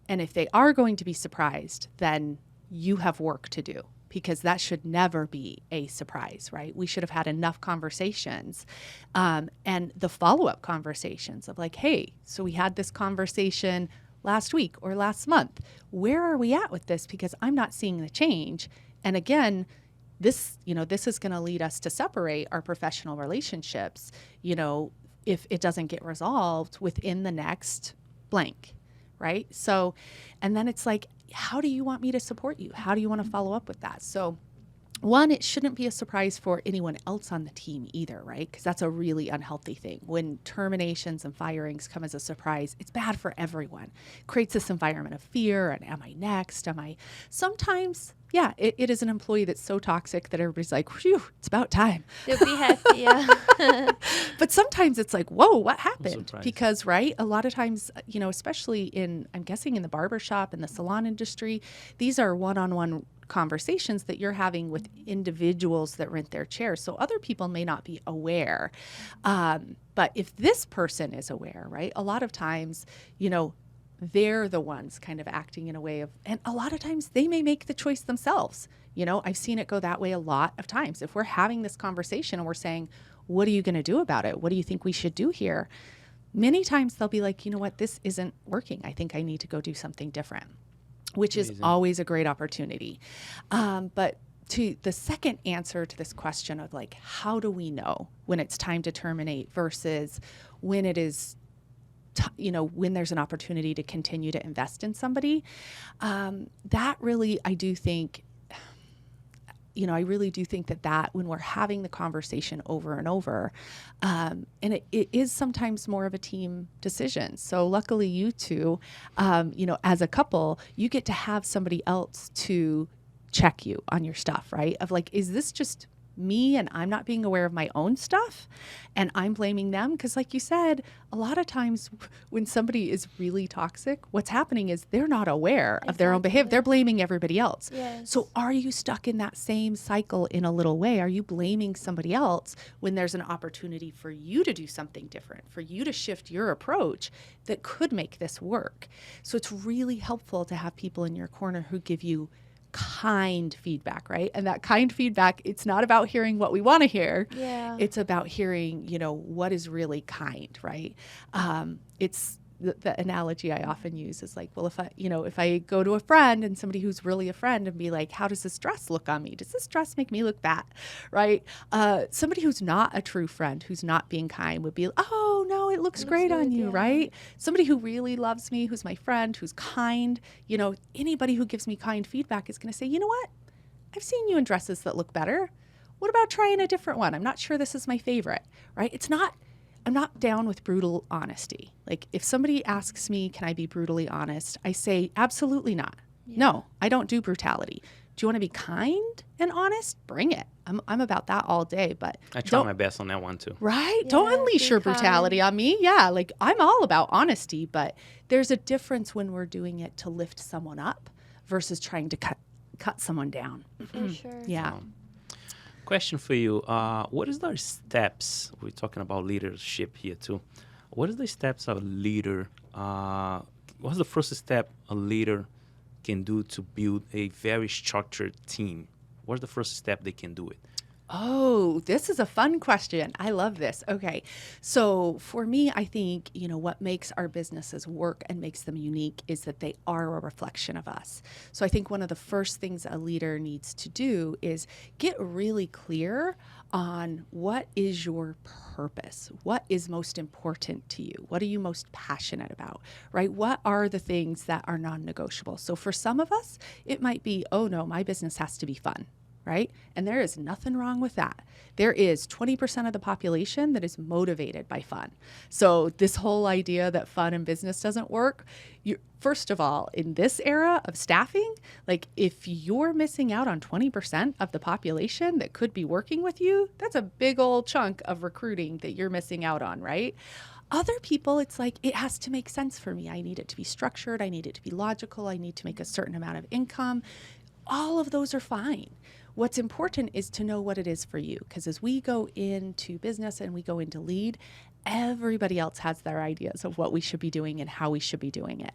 And if they are going to be surprised, then you have work to do. Because that should never be a surprise, right? We should have had enough conversations and the follow-up conversations of like, hey, so we had this conversation last week or last month. Where are we at with this? Because I'm not seeing the change. And again, this is going to lead us to separate our professional relationships, if it doesn't get resolved within the next blank, right? So, and then it's like, how do you want me to support you? How do you want to follow up with that? So one, it shouldn't be a surprise for anyone else on the team either, right? Because that's a really unhealthy thing. When terminations and firings come as a surprise, it's bad for everyone. It creates this environment of fear and am I next? Sometimes, yeah, it is an employee that's so toxic that everybody's like, whew, it's about time. They'll be happy, yeah. But sometimes it's like, whoa, what happened? Surprise. Because, right, a lot of times, especially I'm guessing in the barbershop and the salon industry, these are one-on-one conversations that you're having with individuals that rent their chairs. So other people may not be aware. But if this person is aware, right, a lot of times, they're the ones kind of acting in a way of, and a lot of times they may make the choice themselves. I've seen it go that way a lot of times. If we're having this conversation and we're saying, what are you going to do about it? What do you think we should do here? Many times they'll be like, you know what, this isn't working. I think I need to go do something different, which is always a great opportunity. But to the second answer to this question of like, how do we know when it's time to terminate versus when it is when there's an opportunity to continue to invest in somebody, that really, I do think, I really do think that when we're having the conversation over and over, and it is sometimes more of a team decision. So luckily you two, as a couple, you get to have somebody else to check you on your stuff, right? Of like, is this just me and I'm not being aware of my own stuff and I'm blaming them? Because like you said, a lot of times when somebody is really toxic, what's happening is they're not aware of their own behavior. They're blaming everybody else. Yes. So are you stuck in that same cycle in a little way? Are you blaming somebody else when there's an opportunity for you to do something different, for you to shift your approach that could make this work? So it's really helpful to have people in your corner who give you kind feedback, right? And that kind feedback, it's not about hearing what we want to hear. Yeah. It's about hearing, what is really kind, right? It's the analogy I often use is like, well, if I go to a friend and somebody who's really a friend and be like, how does this dress look on me? Does this dress make me look bad? Right? Somebody who's not a true friend, who's not being kind would be, oh no, it looks great on you, right? Somebody who really loves me, who's my friend, who's kind, anybody who gives me kind feedback is going to say, you know what? I've seen you in dresses that look better. What about trying a different one? I'm not sure this is my favorite, right? It's not I'm not down with brutal honesty. Like if somebody asks me, can I be brutally honest? I say, absolutely not. Yeah. No, I don't do brutality. Do you want to be kind and honest? Bring it. I'm about that all day, but I try my best on that one too. right? Don't Yeah, unleash be your brutality kind. on me. Yeah, like I'm all about honesty, but there's a difference when we're doing it to lift someone up versus trying to cut someone down. For sure. Yeah. Question for you. What is the steps? We're talking about leadership here too. What is the steps of a leader? What's the first step a leader can do to build a very structured team? What's the first step they can do it? Oh, this is a fun question. I love this. Okay. So for me, I think, what makes our businesses work and makes them unique is that they are a reflection of us. So I think one of the first things a leader needs to do is get really clear on what is your purpose? What is most important to you? What are you most passionate about, right? What are the things that are non-negotiable? So for some of us, it might be, oh no, my business has to be fun. Right? And there is nothing wrong with that. There is 20% of the population that is motivated by fun. So this whole idea that fun in business doesn't work, first of all, in this era of staffing, like if you're missing out on 20% of the population that could be working with you, that's a big old chunk of recruiting that you're missing out on, right? Other people, it's like, it has to make sense for me. I need it to be structured. I need it to be logical. I need to make a certain amount of income. All of those are fine. What's important is to know what it is for you, because as we go into business and we go into lead, everybody else has their ideas of what we should be doing and how we should be doing it.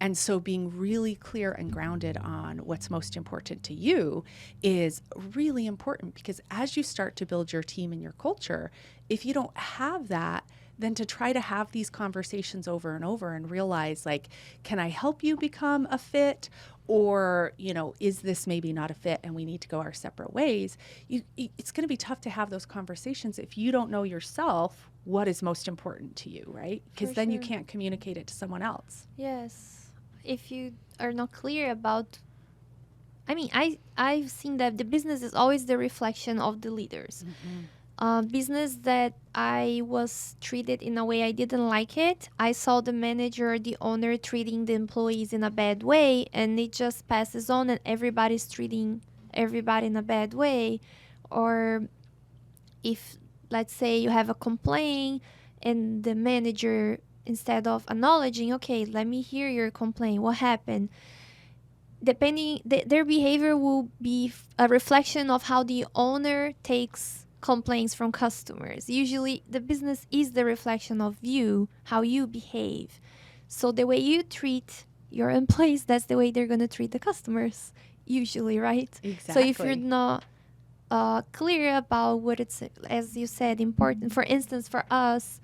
And so being really clear and grounded on what's most important to you is really important, because as you start to build your team and your culture, if you don't have that, then to try to have these conversations over and over and realize, like, can I help you become a fit? Or, is this maybe not a fit and we need to go our separate ways? It's going to be tough to have those conversations if you don't know yourself what is most important to you, right? Because then you can't communicate it to someone else. Yes. If you are not clear about, I've seen that the business is always the reflection of the leaders. Business that I was treated in a way I didn't like it. I saw the manager, the owner treating the employees in a bad way, and it just passes on and everybody's treating everybody in a bad way. Or if, let's say, you have a complaint and the manager, instead of acknowledging, okay, let me hear your complaint, what happened? Their behavior will be a reflection of how the owner takes complaints from customers. Usually the business is the reflection of you, how you behave. So the way you treat your employees, that's the way they're going to treat the customers, usually, right? Exactly. So if you're not clear about what it's, as you said, important, for instance, for us,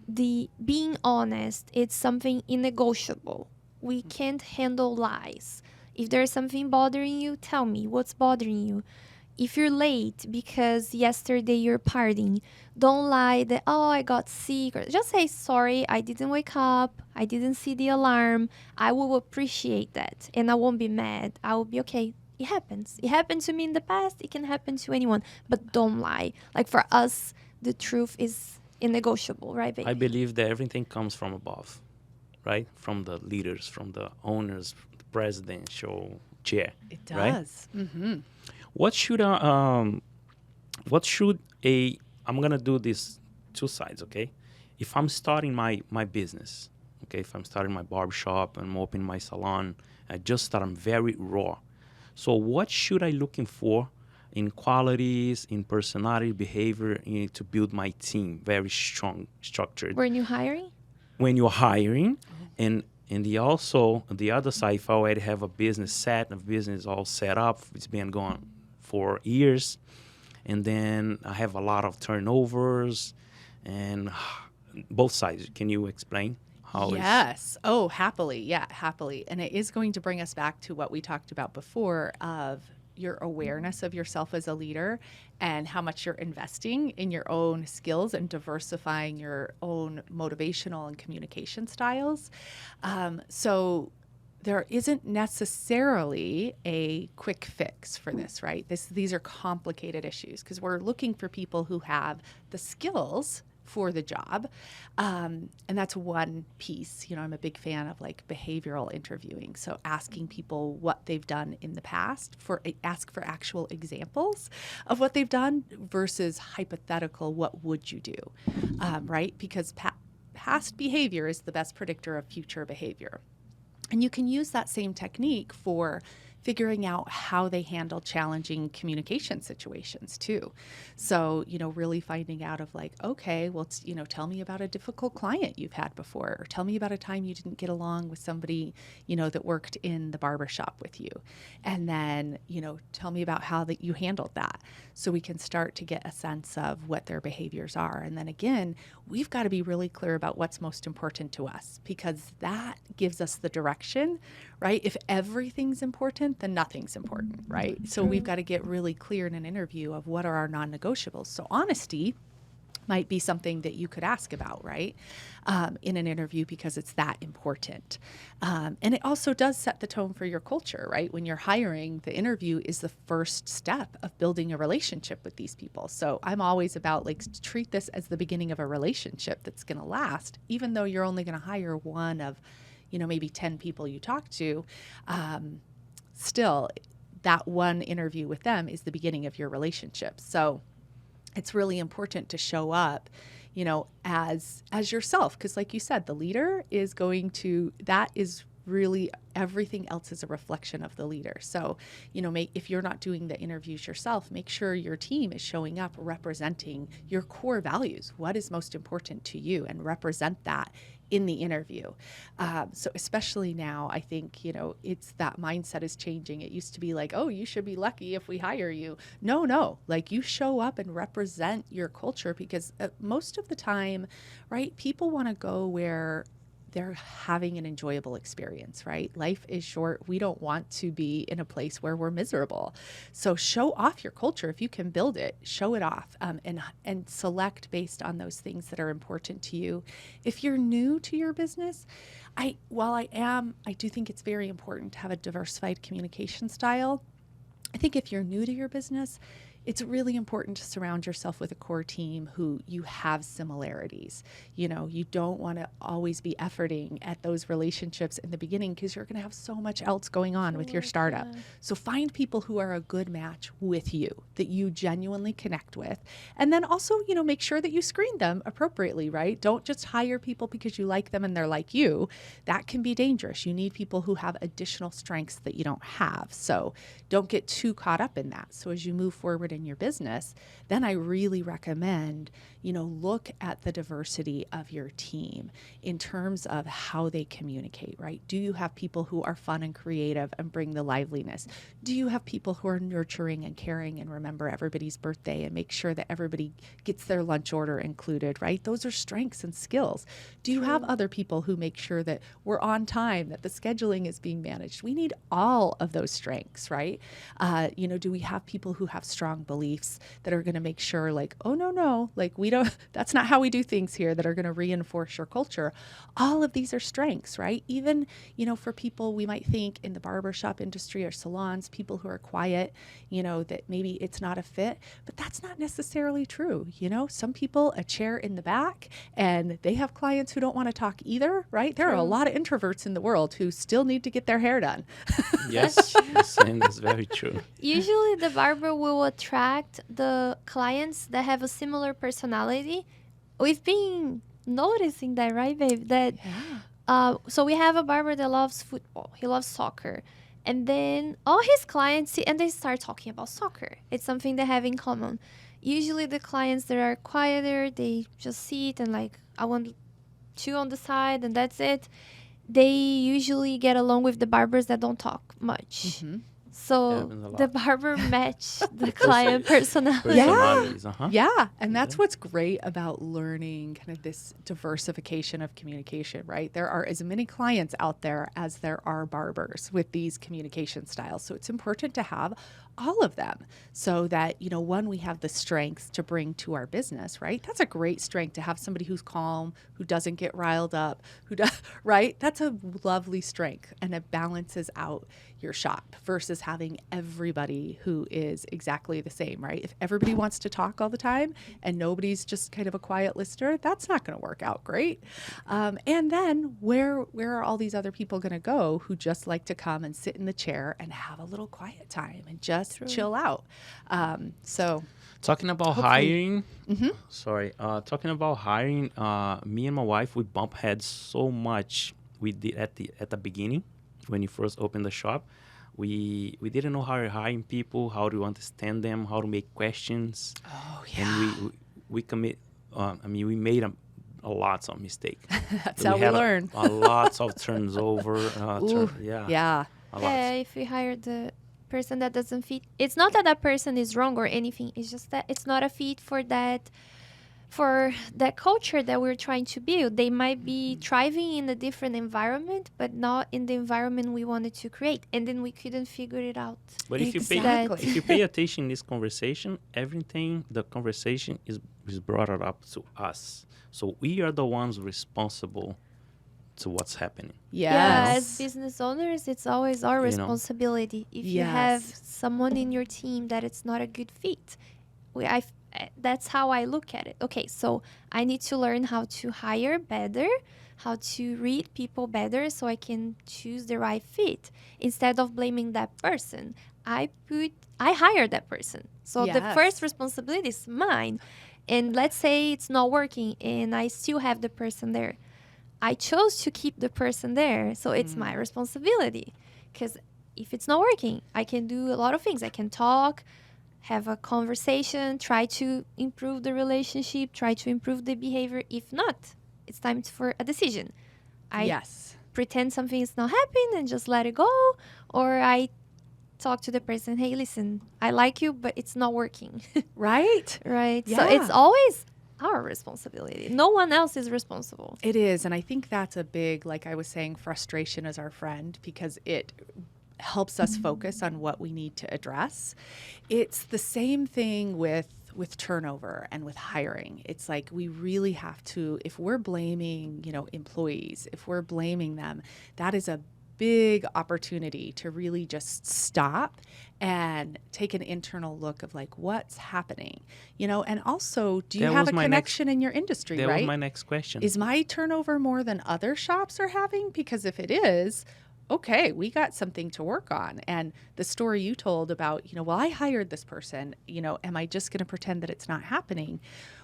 the being honest, it's something unnegotiable. We can't handle lies. If there's something bothering you, tell me what's bothering you. If you're late because yesterday you're partying, don't lie that, oh, I got sick. Or just say, sorry, I didn't wake up. I didn't see the alarm. I will appreciate that. And I won't be mad. I will be okay. It happens. It happened to me in the past. It can happen to anyone. But don't lie. Like for us, the truth is unnegotiable, right, baby? I believe that everything comes from above, right? From the leaders, from the owners, the presidential chair. It right? does. Mm-hmm. What should I'm gonna do this two sides, okay? If I'm starting my business, okay, if I'm starting my barbershop and I'm opening my salon, I'm very raw. So what should I looking for in qualities, in personality, behavior, to build my team very strong, structured? When you're hiring? When you're hiring, and the other side, if I already have a business all set up, it's been going for years, and then I have a lot of turnovers, and both sides. Can you explain how? Yes. Oh, happily. Yeah, happily. And it is going to bring us back to what we talked about before of your awareness of yourself as a leader and how much you're investing in your own skills and diversifying your own motivational and communication styles. So there isn't necessarily a quick fix for this, right? These are complicated issues because we're looking for people who have the skills for the job. And that's one piece. I'm a big fan of like behavioral interviewing. So asking people what they've done in the past, ask for actual examples of what they've done versus hypothetical, what would you do, right? Because past behavior is the best predictor of future behavior. And you can use that same technique for figuring out how they handle challenging communication situations too. So, really finding out of like, okay, well, tell me about a difficult client you've had before, or tell me about a time you didn't get along with somebody, that worked in the barbershop with you. And then, tell me about how that you handled that. So we can start to get a sense of what their behaviors are. And then again, we've got to be really clear about what's most important to us, because that gives us the direction, right? If everything's important, then nothing's important, right? So we've got to get really clear in an interview of what are our non-negotiables. So honesty might be something that you could ask about, right, in an interview, because it's that important. And it also does set the tone for your culture, right? When you're hiring, the interview is the first step of building a relationship with these people. So I'm always about like, treat this as the beginning of a relationship that's going to last, even though you're only going to hire one of, maybe 10 people you talk to. Still, that one interview with them is the beginning of your relationship. So it's really important to show up, as yourself. Because like you said, the leader is that is really, everything else is a reflection of the leader. So, if you're not doing the interviews yourself, make sure your team is showing up representing your core values. What is most important to you, and represent that in the interview. So especially now, I think, it's that mindset is changing. It used to be like, oh, you should be lucky if we hire you. No, like you show up and represent your culture, because most of the time, right, people want to go where they're having an enjoyable experience, right? Life is short. We don't want to be in a place where we're miserable. So show off your culture. If you can build it, show it off, and select based on those things that are important to you. If you're new to your business, I do think it's very important to have a diversified communication style. I think if you're new to your business, it's really important to surround yourself with a core team who you have similarities. You don't want to always be efforting at those relationships in the beginning, because you're going to have so much else going on with your startup. Yeah. So find people who are a good match with you, that you genuinely connect with. And then also, make sure that you screen them appropriately, right? Don't just hire people because you like them and they're like you. That can be dangerous. You need people who have additional strengths that you don't have. So don't get too caught up in that. So as you move forward in your business, then I really recommend, look at the diversity of your team in terms of how they communicate, right? Do you have people who are fun and creative and bring the liveliness? Do you have people who are nurturing and caring and remember everybody's birthday and make sure that everybody gets their lunch order included, right? Those are strengths and skills. Do you have other people who make sure that we're on time, that the scheduling is being managed? We need all of those strengths, right? Do we have people who have strong beliefs that are going to make sure like, oh, no, like we don't, that's not how we do things here, that are going to reinforce your culture? All of these are strengths, right? Even, for people we might think in the barbershop industry or salons, people who are quiet, that maybe it's not a fit, but that's not necessarily true. Some people, a chair in the back, and they have clients who don't want to talk either, right? There are a lot of introverts in the world who still need to get their hair done. Yes, that's very true. Usually the barber will attract the clients that have a similar personality. We've been noticing that, right, babe? That so we have a barber that loves football. He loves soccer. And then all his clients see, and they start talking about soccer. It's something they have in common. Usually the clients that are quieter, they just sit and like, I want two on the side and that's it. They usually get along with the barbers that don't talk much. Mm-hmm. So the barber match the client personality. Yeah. And that's what's great about learning kind of this diversification of communication, right? There are as many clients out there as there are barbers with these communication styles. So it's important to have all of them so that, one, we have the strengths to bring to our business, right? That's a great strength to have somebody who's calm, who doesn't get riled up, who does, right? That's a lovely strength, and it balances out your shop versus having everybody who is exactly the same, right? If everybody wants to talk all the time and nobody's just kind of a quiet listener, that's not going to work out great. And then where are all these other people going to go who just like to come and sit in the chair and have a little quiet time and just chill out? So Talking about hopefully- hiring, talking about hiring, me and my wife, we bump heads so much. We did at the beginning when you first opened the shop. We didn't know how to hire people, how to understand them, how to make questions. Oh, yeah. And we made a lots of mistakes. That's how we had learn. A lots of turns over. Yeah. A lot. Yeah, if we hire the person that doesn't fit, it's not that that person is wrong or anything. It's just that it's not a fit for that culture that we're trying to build. They might be thriving in a different environment, but not in the environment we wanted to create. And then we couldn't figure it out. But if Exactly. you pay attention in this conversation, the conversation is brought up to us. So we are the ones responsible to what's happening. Yeah, Yes. as business owners, it's always our You know. responsibility. If you have Yes. someone in your team that it's not a good fit, that's how I look at it. Okay, so I need to learn how to hire better, how to read people better so I can choose the right fit. Instead of blaming that person, I hired that person. So the Yes. first responsibility is mine. And let's say it's not working and I still have the person there. I chose to keep the person there, so it's my responsibility. Because if it's not working, I can do a lot of things. I can talk, have a conversation, try to improve the relationship, try to improve the behavior. If not, it's time for a decision. I Yes. pretend something is not happening and just let it go, or I talk to the person, hey, listen, I like you, but it's not working. Right? Right? Yeah. So it's always our responsibility. No one else is responsible. It is. And I think that's a big, like I was saying, frustration is our friend because it helps us focus on what we need to address. It's the same thing with turnover and with hiring. It's like we really have to, if we're blaming, employees, if we're blaming them, that is a big opportunity to really just stop and take an internal look of like what's happening, and also, do you That have was a my connection in your industry, That right? was my next question. Is my turnover more than other shops are having? Because if it is, okay, we got something to work on. And the story you told about, well, I hired this person, am I just going to pretend that it's not happening?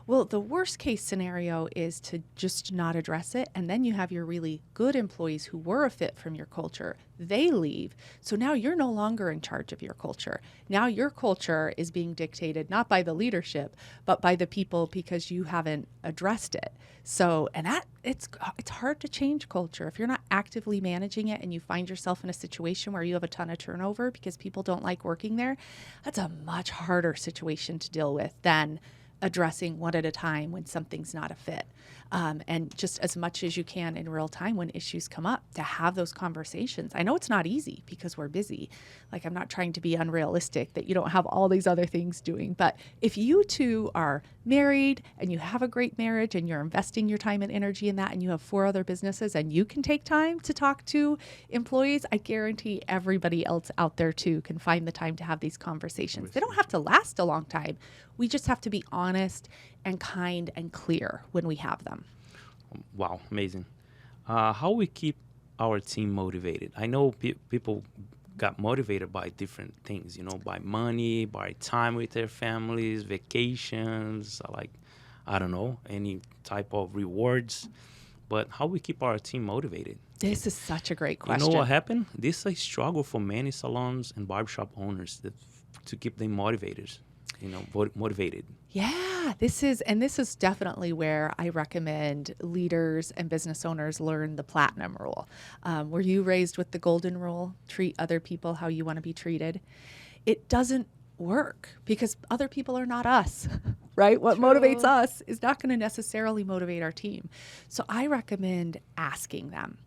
Well, the worst case scenario is to just not address it. And then you have your really good employees who were a fit from your culture. They leave. So now you're no longer in charge of your culture. Now your culture is being dictated not by the leadership, but by the people because you haven't addressed it. So, and it's hard to change culture. If you're not actively managing it and you find yourself in a situation where you have a ton of turnover because people don't like working there, that's a much harder situation to deal with than addressing one at a time when something's not a fit. And just as much as you can in real time when issues come up, to have those conversations. I know it's not easy because we're busy. Like, I'm not trying to be unrealistic that you don't have all these other things doing. But if you two are married and you have a great marriage and you're investing your time and energy in that, and you have 4 other businesses and you can take time to talk to employees, I guarantee everybody else out there too can find the time to have these conversations. They don't have to last a long time. We just have to be honest and kind and clear when we have them. Wow, amazing. How we keep our team motivated? I know people got motivated by different things, by money, by time with their families, vacations, like, I don't know, any type of rewards. But how we keep our team motivated? This is such a great question. You know what happened? This is a struggle for many salons and barbershop owners to keep them motivated. Motivated. Yeah, this is definitely where I recommend leaders and business owners learn the platinum rule. Were you raised with the golden rule? Treat other people how you want to be treated. It doesn't work because other people are not us, right? What motivates us is not going to necessarily motivate our team. So I recommend asking them.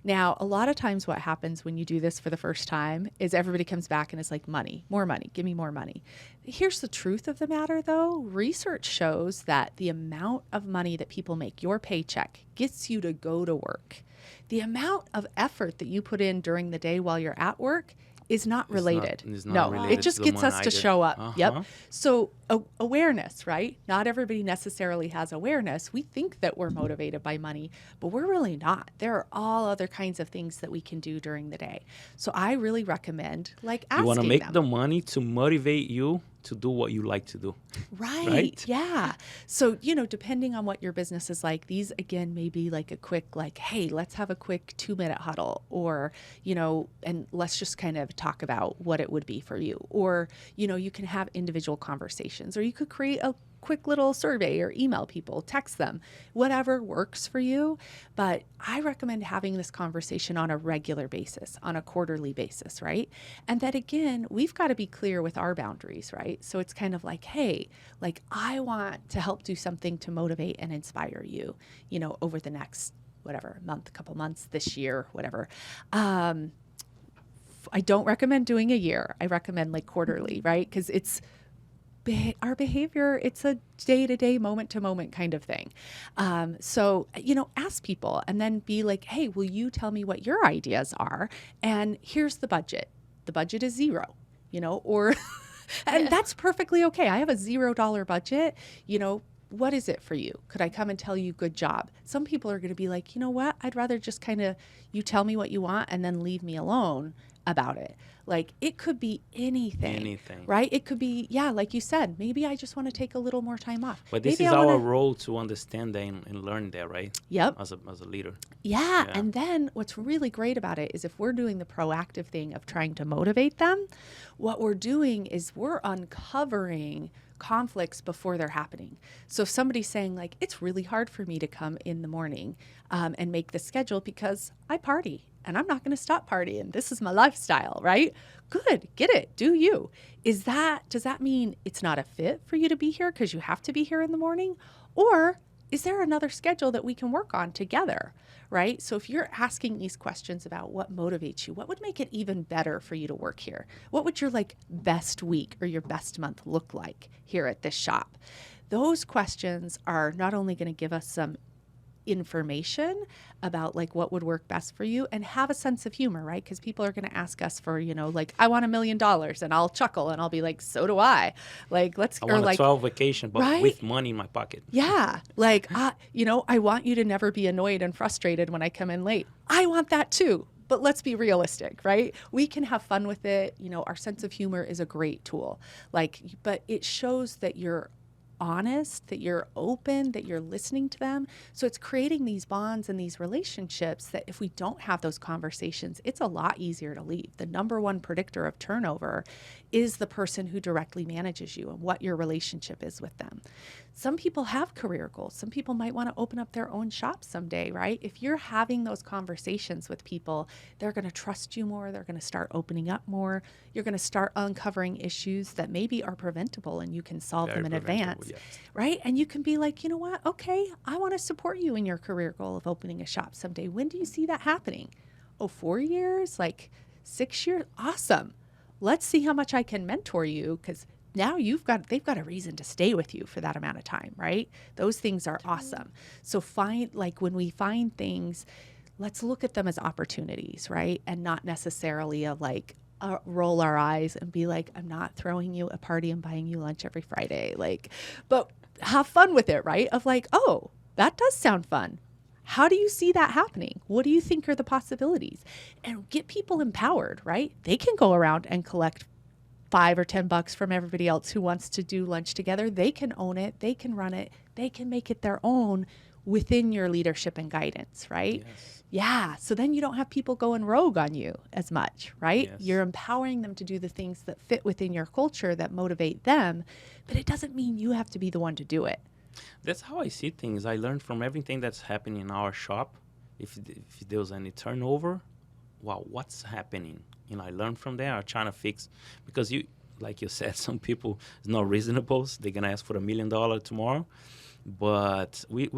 Now, a lot of times what happens when you do this for the first time is everybody comes back and is like, money, more money, give me more money. Here's the truth of the matter, though. Research shows that the amount of money that people make, your paycheck, gets you to go to work. The amount of effort that you put in during the day while you're at work is not related. It's not No, related it just to the gets money us to either. show up. Uh-huh. Yep. So awareness, right? Not everybody necessarily has awareness. We think that we're motivated by money, but we're really not. There are all other kinds of things that we can do during the day. So I really recommend like asking You want to make them. the money to motivate you to do what you like to do. Right. Yeah. So, depending on what your business is like, these again may be like a quick, like, hey, let's have a quick 2-minute huddle, or, and let's just kind of talk about what it would be for you. Or, you can have individual conversations, or you could create a quick little survey or email people, text them, whatever works for you. But I recommend having this conversation on a regular basis, on a quarterly basis, right? And that again, we've got to be clear with our boundaries, right? So it's kind of like, hey, like I want to help do something to motivate and inspire you, over the next whatever month, couple months, this year, whatever. I don't recommend doing a year. I recommend like quarterly, right? Because it's our behavior, it's a day-to-day, moment-to-moment kind of thing. So, ask people and then be like, hey, will you tell me what your ideas are? And here's the budget. The budget is zero, or, and that's perfectly okay. I have a $0 budget, what is it for you? Could I come and tell you good job? Some people are going to be like, you know what? I'd rather just kind of, you tell me what you want and then leave me alone about it. Like it could be anything, right? It could be, like you said, maybe I just want to take a little more time off. But this maybe is our role to understand that and learn that, right? Yep. As a leader. Yeah. And then what's really great about it is if we're doing the proactive thing of trying to motivate them, what we're doing is we're uncovering conflicts before they're happening. So if somebody's saying like, it's really hard for me to come in the morning and make the schedule because I party and I'm not going to stop partying. This is my lifestyle, right? Good. Get it. Do you. Does that mean it's not a fit for you to be here because you have to be here in the morning? Or is there another schedule that we can work on together, right? So if you're asking these questions about what motivates you, what would make it even better for you to work here? What would your best week or your best month look like here at this shop? Those questions are not only going to give us some information about what would work best for you, and have a sense of humor, right? Because people are going to ask us for, I want $1 million, and I'll chuckle and I'll be like, so do I. I want a 12 vacation, but right? with money in my pocket. Yeah. I want you to never be annoyed and frustrated when I come in late. I want that too. But let's be realistic, right? We can have fun with it. Our sense of humor is a great tool. But it shows that you're honest, that you're open, that you're listening to them. So it's creating these bonds and these relationships that if we don't have those conversations, it's a lot easier to leave. The number one predictor of turnover is the person who directly manages you and what your relationship is with them. Some people have career goals. Some people might want to open up their own shop someday, right? If you're having those conversations with people, they're going to trust you more. They're going to start opening up more. You're going to start uncovering issues that maybe are preventable and you can solve them in advance, yes. Right? And you can be like, you know what? Okay, I want to support you in your career goal of opening a shop someday. When do you see that happening? 4 years? 6 years? Awesome. Let's see how much I can mentor you, because now they've got a reason to stay with you for that amount of time, right? Those things are awesome. So when we find things, let's look at them as opportunities, right? And not necessarily roll our eyes and be like, I'm not throwing you a party and buying you lunch every Friday. But have fun with it, right? Of oh, that does sound fun. How do you see that happening? What do you think are the possibilities? And get people empowered, right? They can go around and collect $5 or $10 from everybody else who wants to do lunch together. They can own it. They can run it. They can make it their own within your leadership and guidance, right? Yes. Yeah. So then you don't have people going rogue on you as much, right? Yes. You're empowering them to do the things that fit within your culture that motivate them, but it doesn't mean you have to be the one to do it. That's how I see things. I learned from everything that's happening in our shop. If there's any turnover, wow, what's happening? I learned from there. I'm trying to fix, because like you said, some people is not reasonable. They're gonna ask for $1 million tomorrow, but we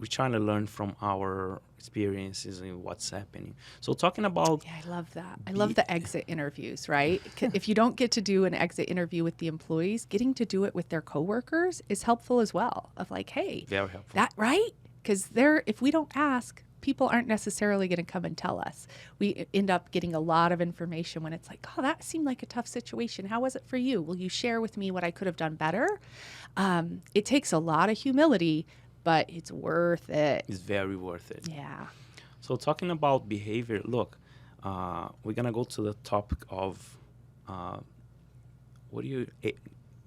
we're trying to learn from our experiences and what's happening. So talking about Yeah, I love that. I love the exit interviews, right? If you don't get to do an exit interview with the employees, getting to do it with their coworkers is helpful as well. Of like, hey, very helpful. that right? Because if we don't ask, people aren't necessarily going to come and tell us. We end up getting a lot of information when it's like, oh, that seemed like a tough situation. How was it for you? Will you share with me what I could have done better? It takes a lot of humility, but it's worth it. It's very worth it. Yeah. So talking about behavior, look, we're gonna go to the topic of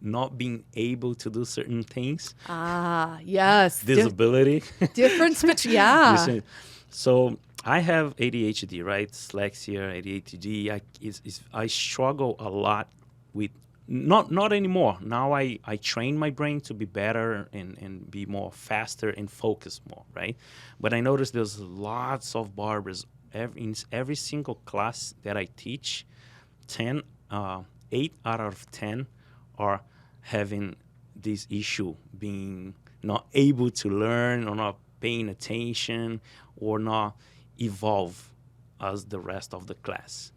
not being able to do certain things, Ah, yes. disability. Difference between, yeah. Listen, so I have ADHD, right? Dyslexia, ADHD. I struggle a lot with not anymore. Now I train my brain to be better and be more faster and focus more, right? But I notice there's lots of barbers in every single class that I teach. 8 out of 10 are having this issue, being not able to learn or not paying attention or not evolve as the rest of the class.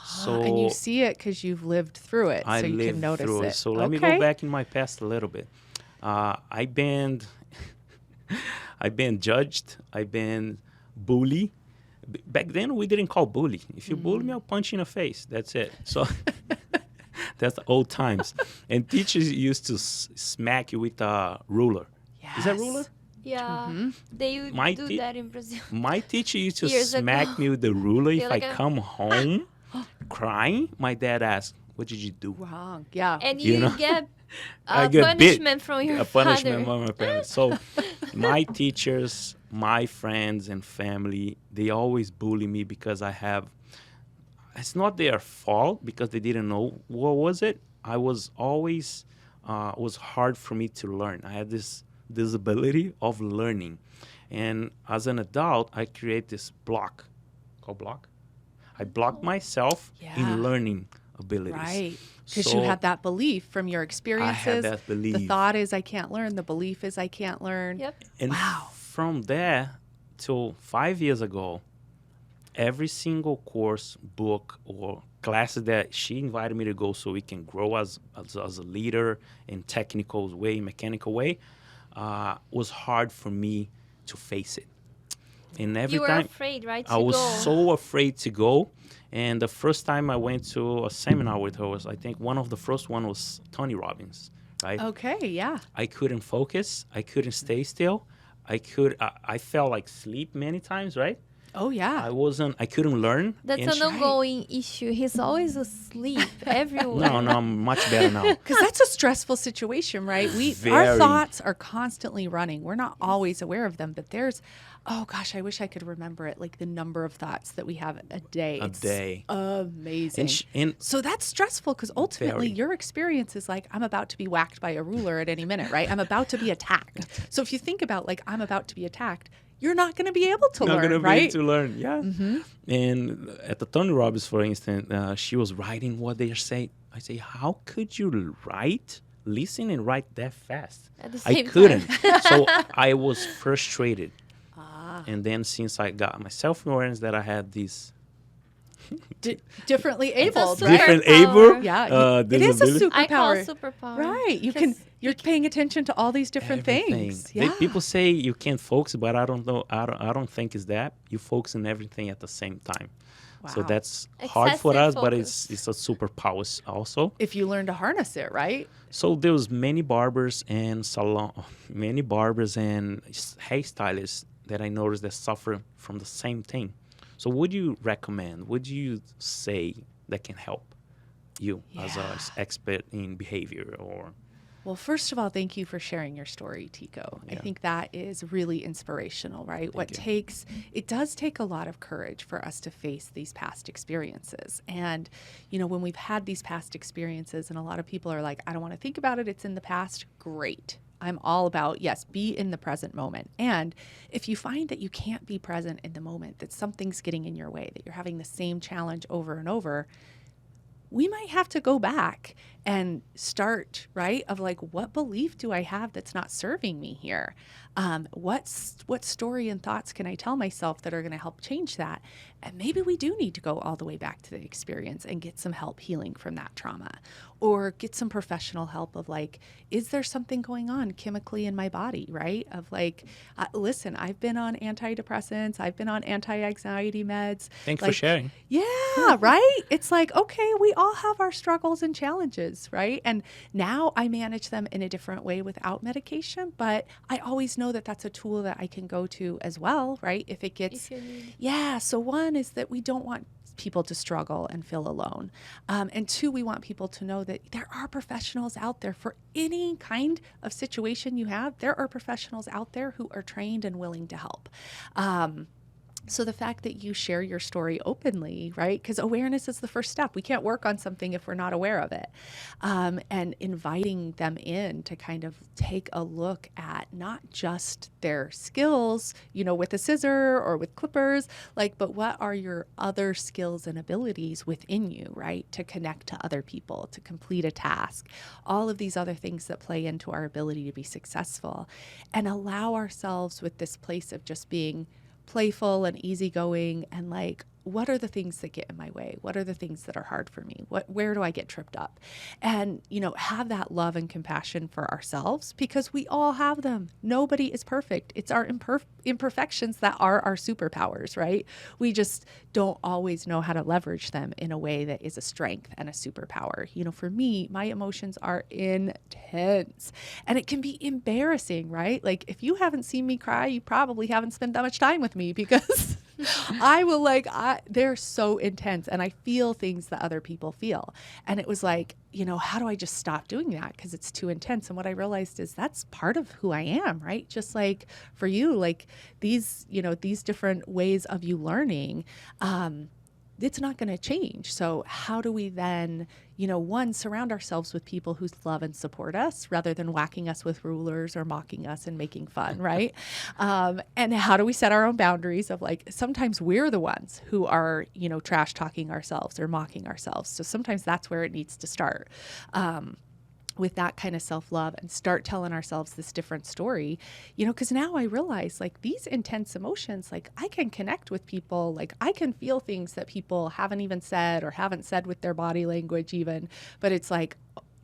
So And you see it because you've lived through it, I so you lived can notice through it. So let me go back in my past a little bit. I've been judged. I've been bullied. Back then, we didn't call bully. If you bully me, I'll punch you in the face. That's it. So that's the old times. And teachers used to smack you with a ruler. Yes. Is that ruler? Yeah, they My do te- that in Brazil. My teacher used to Years smack ago. me with the ruler if You're I like come home crying. My dad asked, "What did you do?" Wrong. Yeah. And You you know? get I a get bit. punishment from your A punishment father. from my parents. So my teachers, my friends and family, they always bully me because it's not their fault because they didn't know what was it. I was always, it was hard for me to learn. I had this disability of learning. And as an adult, I create this block, called block. I blocked myself Yeah. in learning abilities. Right. Because So you had that belief from your experiences. that The belief. thought is I can't learn. The belief is I can't learn. Yep. And Wow. from there till 5 years ago, every single course, book, or classes that she invited me to go so we can grow as a leader in technical way, mechanical way, was hard for me to face it. And every You were time afraid, right? I to was go. so afraid to go. And the first time I went to a seminar with her was, I think one of the first one was Tony Robbins, right? Okay. Yeah. I couldn't focus. I couldn't stay still. I felt like sleep many times, right? Oh, yeah. I couldn't learn. That's And an ongoing issue. He's always asleep everywhere. No, I'm much better now. Because that's a stressful situation, right? Our Very. thoughts are constantly running. We're not always aware of them, but there's, oh gosh, I wish I could remember it. Like the number of thoughts that we have a day. A day. Amazing. And So that's stressful because ultimately Very. your experience is like, I'm about to be whacked by a ruler at any minute, right? I'm about to be attacked. So if you think about like, I'm about to be attacked, you're not going to be able to not learn, gonna be right? able to learn, yeah. And at the Tony Robbins, for instance, she was writing what they are saying. I say, how could you listen and write that fast? At the I same couldn't. time. So I was frustrated. And then since I got my self-awareness that I had this Differently It's a abled, superpower. right? different able Yeah, it is a disability. I call superpower. superpower. Right. Because You're paying attention to all these different things. Everything. Yeah. People say you can't focus, but I don't know. I don't think it's that. You focus on everything at the same time. So Wow. that's hard for Excessive us, but focus. it's a superpower also. If you learn to harness it, right? So there's many barbers and hairstylists that I noticed that suffer from the same thing. So would you recommend? Would you say that can help you as an expert in behavior or? Well, first of all, thank you for sharing your story, Tico. I Yeah. think that is really inspirational, right? you. It does take a lot of courage for us to face these past experiences. And, when we've had these past experiences and a lot of people are like, I don't want to think about it, it's in the past, great. I'm all about, yes, be in the present moment. And if you find that you can't be present in the moment, that something's getting in your way, that you're having the same challenge over and over, we might have to go back and start, right, of like, what belief do I have that's not serving me here? What story and thoughts can I tell myself that are going to help change that? And maybe we do need to go all the way back to the experience and get some help healing from that trauma, or get some professional help of like, is there something going on chemically in my body, right? Of like, listen, I've been on antidepressants, I've been on anti-anxiety meds. Thanks for Like, sharing. yeah, right? It's like, okay, we all have our struggles and challenges, right? And now I manage them in a different way without medication, but I always know that that's a tool that I can go to as well, right? If it gets, If you need. yeah. So one is that we don't want people to struggle and feel alone. And two, we want people to know that there are professionals out there for any kind of situation you have. There are professionals out there who are trained and willing to help. So the fact that you share your story openly, right? Because awareness is the first step. We can't work on something if we're not aware of it. And inviting them in to kind of take a look at not just their skills, you know, with a scissor or with clippers, like, but what are your other skills and abilities within you, right? To connect to other people, to complete a task, all of these other things that play into our ability to be successful, and allow ourselves with this place of just being playful and easygoing, and like, what are the things that get in my way? What are the things that are hard for me? Where do I get tripped up? And, you know, have that love and compassion for ourselves, because we all have them. Nobody is perfect. It's our imperfections that are our superpowers, right? We just don't always know how to leverage them in a way that is a strength and a superpower. You know, for me, my emotions are intense, and it can be embarrassing, right? Like, if you haven't seen me cry, you probably haven't spent that much time with me, because I will they're so intense, and I feel things that other people feel. And it was like, you know, how do I just stop doing that? Because it's too intense. And what I realized is that's part of who I am, right? Just like for you, like these, you know, these different ways of you learning, it's not going to change. So how do we then, you know, one, surround ourselves with people who love and support us rather than whacking us with rulers or mocking us and making fun, right? And how do we set our own boundaries of like, sometimes we're the ones who are, you know, trash talking ourselves or mocking ourselves. So sometimes that's where it needs to start. With that kind of self-love, and start telling ourselves this different story, you know, because now I realize like these intense emotions, like I can connect with people, like I can feel things that people haven't even said or haven't said with their body language even, but it's like,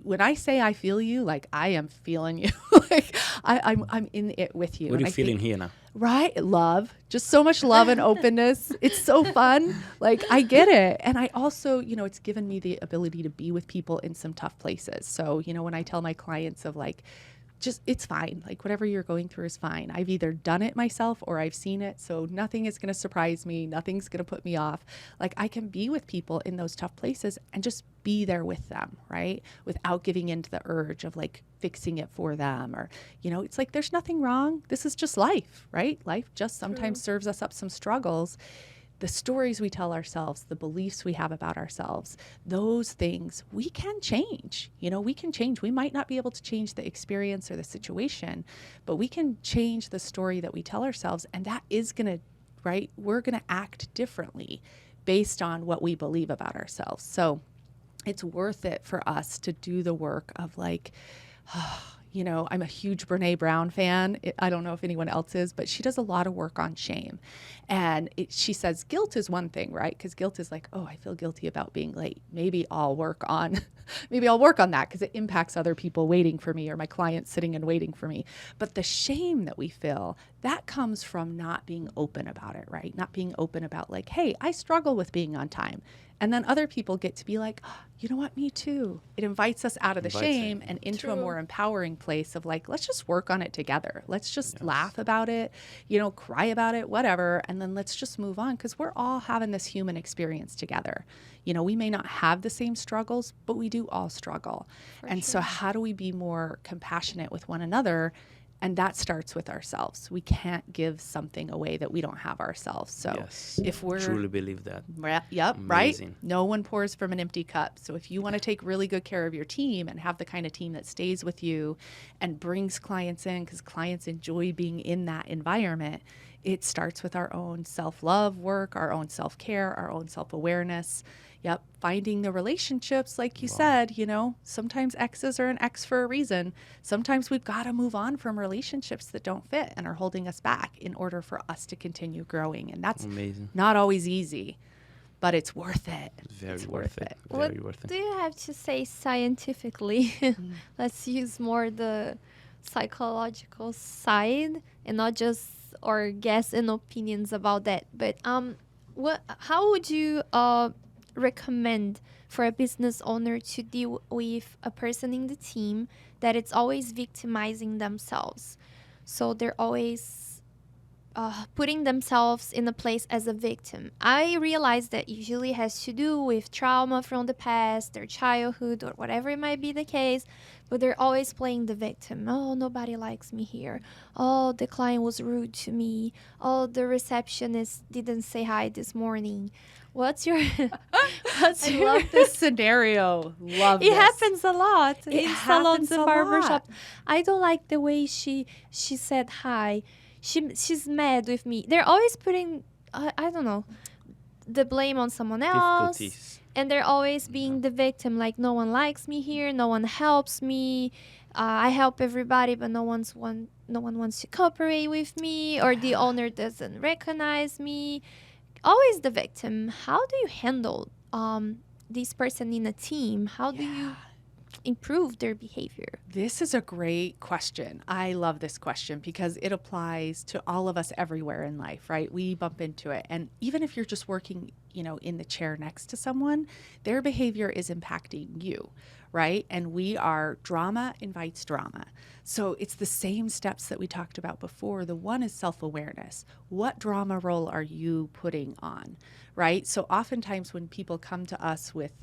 when I say I feel you, like I am feeling you. Like I'm in it with you. What are And you I feeling think, here now? right? Love, just so much love and openness. It's so fun. Like I get it. And I also, you know, it's given me the ability to be with people in some tough places. So, you know, when I tell my clients of like, just, it's fine. Like whatever you're going through is fine. I've either done it myself or I've seen it. So nothing is going to surprise me. Nothing's going to put me off. Like I can be with people in those tough places and just be there with them, right? Without giving into the urge of like fixing it for them, or, you know, it's like, there's nothing wrong. This is just life, right? Life just sometimes serves us up some struggles. The stories we tell ourselves, the beliefs we have about ourselves, those things we can change. You know, we can change. We might not be able to change the experience or the situation, but we can change the story that we tell ourselves. And that is going to, right? We're going to act differently based on what we believe about ourselves. So it's worth it for us to do the work of like, you know, I'm a huge Brene Brown fan. I don't know if anyone else is, but she does a lot of work on shame. And she says guilt is one thing, right? Because guilt is like, oh, I feel guilty about being late. Maybe I'll work on that because it impacts other people waiting for me or my clients sitting and waiting for me. But the shame that we feel, that comes from not being open about it, right? Not being open about like, hey, I struggle with being on time. And then other people get to be like, oh, you know what, me too. It invites us out of the shame and into a more empowering place of like, let's just work on it together. Let's just laugh about it, you know, cry about it, whatever. And then let's just move on, because we're all having this human experience together. You know, we may not have the same struggles, but we do all struggle. So how do we be more compassionate with one another? And that starts with ourselves. We can't give something away that we don't have ourselves. So if we're truly believe that. Yep, Amazing. right? No one pours from an empty cup. So if you want to take really good care of your team and have the kind of team that stays with you and brings clients in, because clients enjoy being in that environment, It starts with our own self-love work, our own self-care, our own self-awareness. Yep, finding the relationships, like you said, sometimes exes are an ex for a reason. Sometimes we've got to move on from relationships that don't fit and are holding us back in order for us to continue growing. And that's Amazing. not always easy, but it's worth it. Very It's worth it. What Very worth it. do you have to say scientifically? Let's use more the psychological side and not just our guess and opinions about that. But how would you recommend for a business owner to deal with a person in the team that it's always victimizing themselves? So they're always putting themselves in a place as a victim. I realize that usually has to do with trauma from the past, their childhood, or whatever it might be the case, but they're always playing the victim. Oh, nobody likes me here. Oh, the client was rude to me. Oh, the receptionist didn't say hi this morning. What's your I love this scenario. Love It this. happens a lot in salons happens and a barbershops. lot. I don't like the way she said hi. She's mad with me. They're always putting I don't know, the blame on someone else, Difficulties. and they're always being the victim. Like, no one likes me here, no one helps me. I help everybody, but no one wants to cooperate with me, or the owner doesn't recognize me. Always the victim. How do you handle this person in a team? How do you improve their behavior? This is a great question. I love this question because it applies to all of us everywhere in life, right? We bump into it. And even if you're just working, in the chair next to someone, their behavior is impacting you, right? And drama invites drama. So it's the same steps that we talked about before. The one is self-awareness. What drama role are you putting on, right? So oftentimes when people come to us with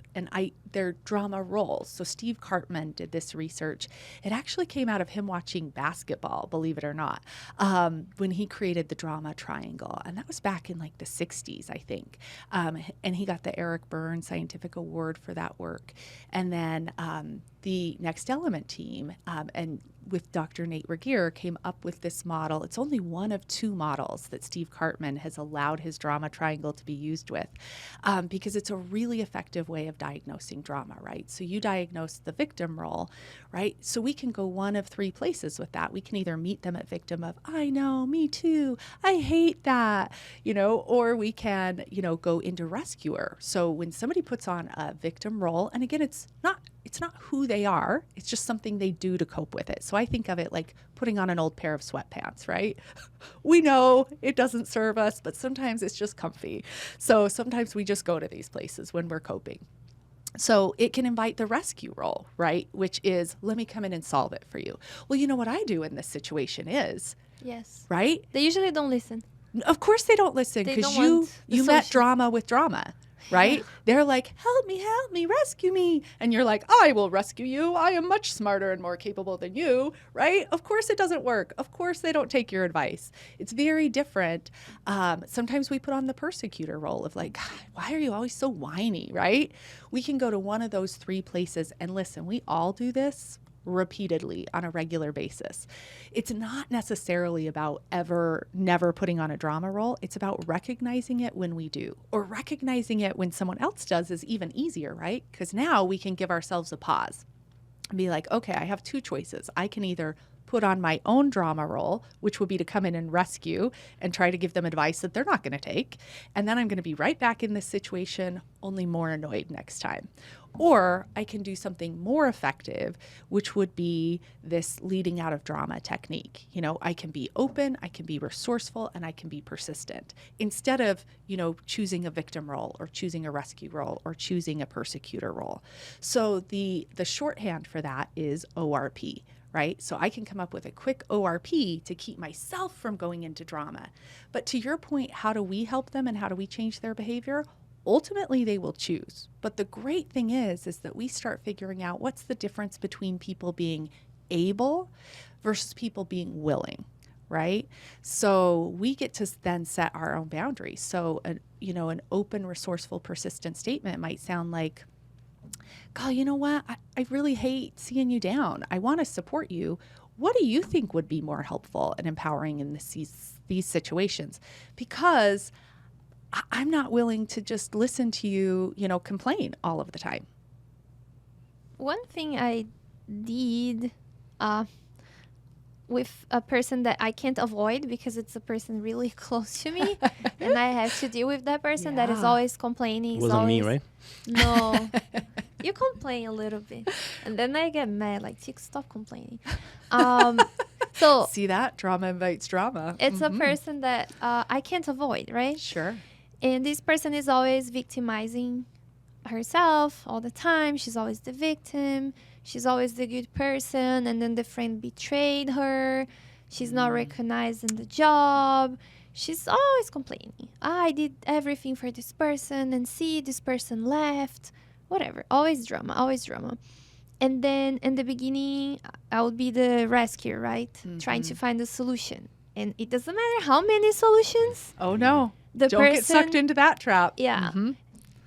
their drama roles. So Steve Cartman did this research. It actually came out of him watching basketball, believe it or not, when he created the drama triangle. And that was back in like the 60s, I think. And he got the Eric Byrne Scientific Award for that work. And then the Next Element team and with Dr. Nate Regier came up with this model. It's only one of two models that Steve Cartman has allowed his drama triangle to be used with because it's a really effective way of diagnosing drama, right? So you diagnose the victim role, right? So we can go one of three places with that. We can either meet them at victim of, I know, me too, I hate that, or we can, go into rescuer. So when somebody puts on a victim role, and again, it's not who they are. It's just something they do to cope with it. So I think of it like putting on an old pair of sweatpants, right? We know it doesn't serve us, but sometimes it's just comfy. So sometimes we just go to these places when we're coping. So it can invite the rescue role, right? Which is, let me come in and solve it for you. Well, you know what I do in this situation is, Yes. right? They usually don't listen. Of course they don't listen They because don't want the you met social- drama with drama. Right? They're like, help me, rescue me. And you're like, I will rescue you. I am much smarter and more capable than you, right? Of course it doesn't work. Of course they don't take your advice. It's very different. Sometimes we put on the persecutor role of like, God, why are you always so whiny, right? We can go to one of those three places and listen, we all do this repeatedly on a regular basis. It's not necessarily about never putting on a drama role. It's about recognizing it when we do, or recognizing it when someone else does is even easier, right? Because now we can give ourselves a pause and be like, okay, I have two choices. I can either put on my own drama role, which would be to come in and rescue and try to give them advice that they're not going to take. And then I'm going to be right back in this situation, only more annoyed next time. Or I can do something more effective, which would be this leading out of drama technique. I can be open, I can be resourceful, and I can be persistent instead of, choosing a victim role or choosing a rescue role or choosing a persecutor role. So the shorthand for that is ORP. Right? So I can come up with a quick ORP to keep myself from going into drama. But to your point, how do we help them and how do we change their behavior? Ultimately, they will choose. But the great thing is that we start figuring out what's the difference between people being able versus people being willing, right? So we get to then set our own boundaries. So, an open, resourceful, persistent statement might sound like, "God, you know what? I really hate seeing you down. I want to support you. What do you think would be more helpful and empowering in these situations? Because I'm not willing to just listen to you, complain all of the time." One thing I did uh, with a person that I can't avoid because it's a person really close to me and I have to deal with that person that is Yeah. always complaining. is Wasn't me, always, right? No. You complain a little bit. And then I get mad, like, Chick, stop complaining. Um, so See that? Drama invites drama. it's a Mhm. person that I can't avoid, right? Sure. And this person is always victimizing herself all the time. She's always the victim. She's always the good person. And then the friend betrayed her. She's not recognized in the job. She's always complaining. I did everything for this person, and see, this person left. Whatever. Always drama, always drama. And then in the beginning, I would be the rescuer, right? Trying to find a solution. And it doesn't matter how many solutions. Oh no. The Don't get sucked person- into that trap. Yeah. Mhm.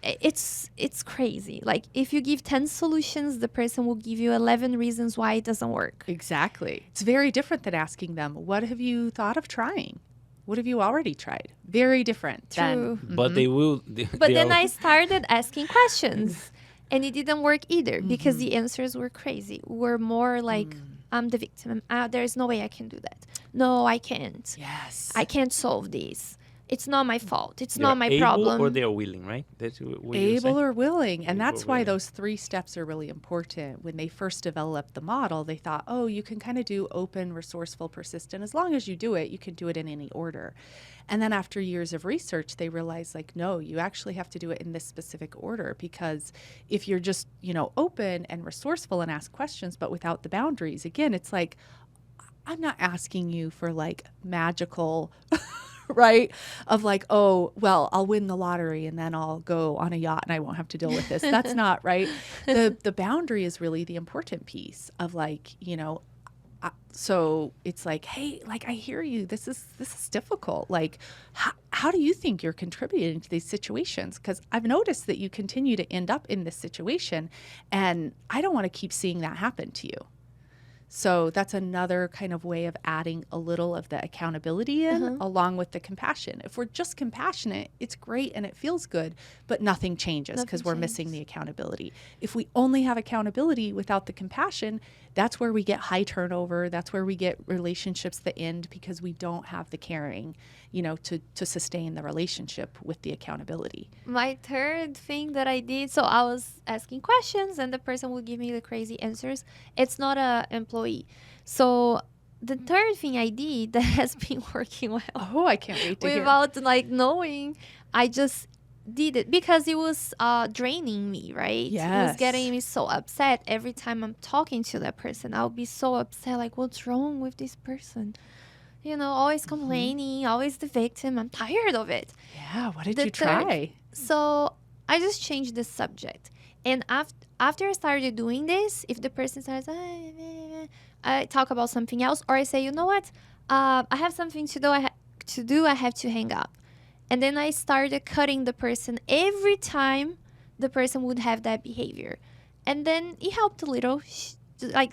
It's crazy. Like, if you give 10 solutions, the person will give you 11 reasons why it doesn't work. Exactly. It's very different than asking them, "What have you thought of trying? What have you already tried?" Very different. True. But they will. But then I started asking questions, and it didn't work either because the answers were crazy. Were more like, I'm the victim. There's no way I can do that. No, I can't. Yes. I can't solve this. It's not my fault. It's they're not my able problem. or they are willing, right? That's what you're saying? Able or willing. And Able that's or why willing. those 3 steps are really important. When they first developed the model, they thought, oh, you can kind of do open, resourceful, persistent. As long as you do it, you can do it in any order. And then after years of research, they realized, like, no, you actually have to do it in this specific order, because if you're just, open and resourceful and ask questions, but without the boundaries, again, it's like, I'm not asking you for like magical right? Of like, oh, well, I'll win the lottery and then I'll go on a yacht and I won't have to deal with this. That's not right. The boundary is really the important piece of like, so it's like, hey, like, I hear you. This is difficult. Like, how do you think you're contributing to these situations? Because I've noticed that you continue to end up in this situation, and I don't want to keep seeing that happen to you. So that's another kind of way of adding a little of the accountability in along with the compassion. If we're just compassionate, it's great and it feels good, but nothing changes because we're missing the accountability. If we only have accountability without the compassion, that's where we get high turnover. That's where we get relationships that end because we don't have the caring, to sustain the relationship with the accountability. My third thing that I did, so I was asking questions and the person would give me the crazy answers. It's not a employee. So the third thing I did that has been working well. Oh, I can't wait to hear. Without like knowing, I just did it because it was draining me, right? It was Yes. getting me so upset every time I'm talking to that person. I'll be so upset, like, what's wrong with this person? Always complaining, always the victim. I'm tired of it. Yeah, what did The you try? So I just changed the subject. And after I started doing this, if the person says, I talk about something else, or I say, you know what? I have something to do. I have to hang up. And then I started cutting the person every time the person would have that behavior. And then it helped a little.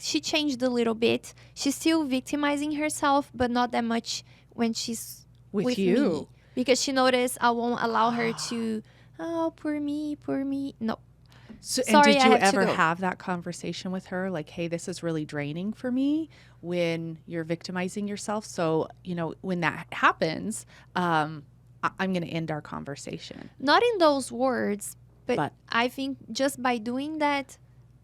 She changed a little bit. She's still victimizing herself, but not that much when she's With me. you. Because she noticed I won't allow her to, oh, poor me. No. So, and Sorry, did I you have to ever go. have that conversation with her? Like, hey, this is really draining for me when you're victimizing yourself. So, when that happens, I'm going to end our conversation. Not in those words, but But- I think just by doing that,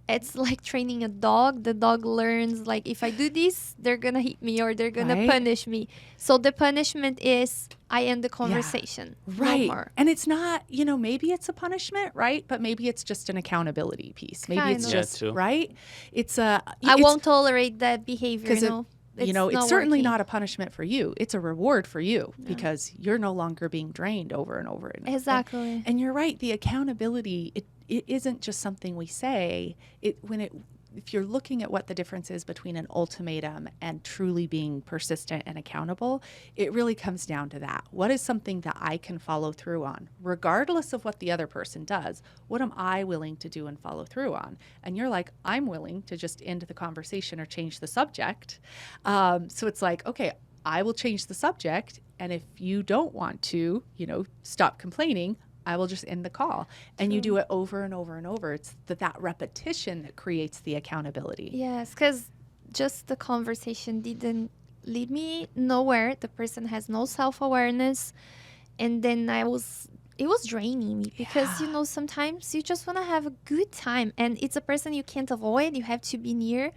it's like training a dog. The dog learns, like, if I do this, they're going to hit me or they're going Right. to punish me. So the punishment is I end the conversation. Right. No more. And it's not, maybe it's a punishment, right? But maybe it's just an accountability piece. Maybe it's Kind of. just, Yeah, too. right? It's I won't tolerate that behavior, because It's it's certainly working. not a punishment for you. It's a reward for you because you're no longer being drained over and over. Exactly. And you're right. The accountability, it isn't just something we say. When it if you're looking at what the difference is between an ultimatum and truly being persistent and accountable, it really comes down to that. What is something that I can follow through on, regardless of what the other person does? What am I willing to do and follow through on? And you're like, I'm willing to just end the conversation or change the subject. So it's like, okay, I will change the subject. And if you don't want to, stop complaining, I will just end the call. And you do it over and over and over. It's that repetition that creates the accountability. Yes, because just the conversation didn't lead me nowhere. The person has no self-awareness. And then it was draining me because, sometimes you just want to have a good time. And it's a person you can't avoid. You have to be near.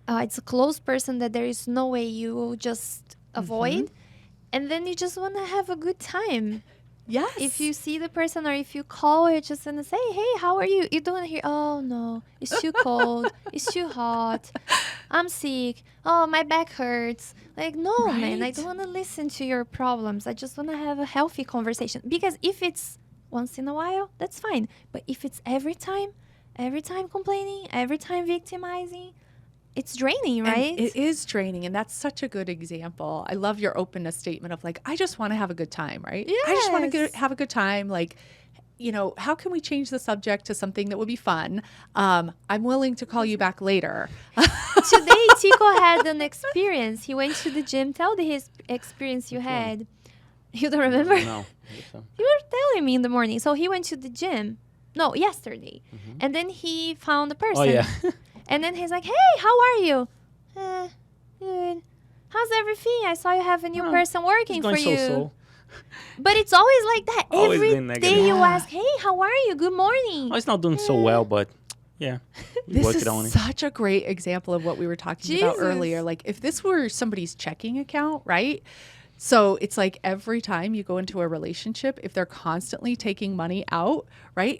It's a close person that there is no way you will just avoid. And then you just want to have a good time. Yes. If you see the person or if you call, you're just going to say, hey, how are you? You don't want to hear, oh, no, it's too cold. It's too hot. I'm sick. Oh, my back hurts. Like, no, man, I don't want to listen to your problems. I just want to have a healthy conversation. Because if it's once in a while, that's fine. But if it's every time complaining, every time victimizing, it's draining, right? And it is draining. And that's such a good example. I love your openness statement of like, I just want to have a good time, right? Yes. I just want to have a good time. Like, how can we change the subject to something that would be fun? I'm willing to call you back later. Today, Tico had an experience. He went to the gym. Tell his experience you had. You don't remember? No. You were telling me in the morning. So he went to the gym. No, yesterday. And then he found a person. Oh, yeah. And then he's like, hey, how are you? Good. How's everything? I saw you have a new person working for you. So. But it's always like that. Always Every been negative. day you ask, hey, how are you? Good morning. Oh, it's not doing so well, but yeah. This is such a great example of what we were talking about earlier. Like if this were somebody's checking account, right? So it's like every time you go into a relationship, if they're constantly taking money out, right?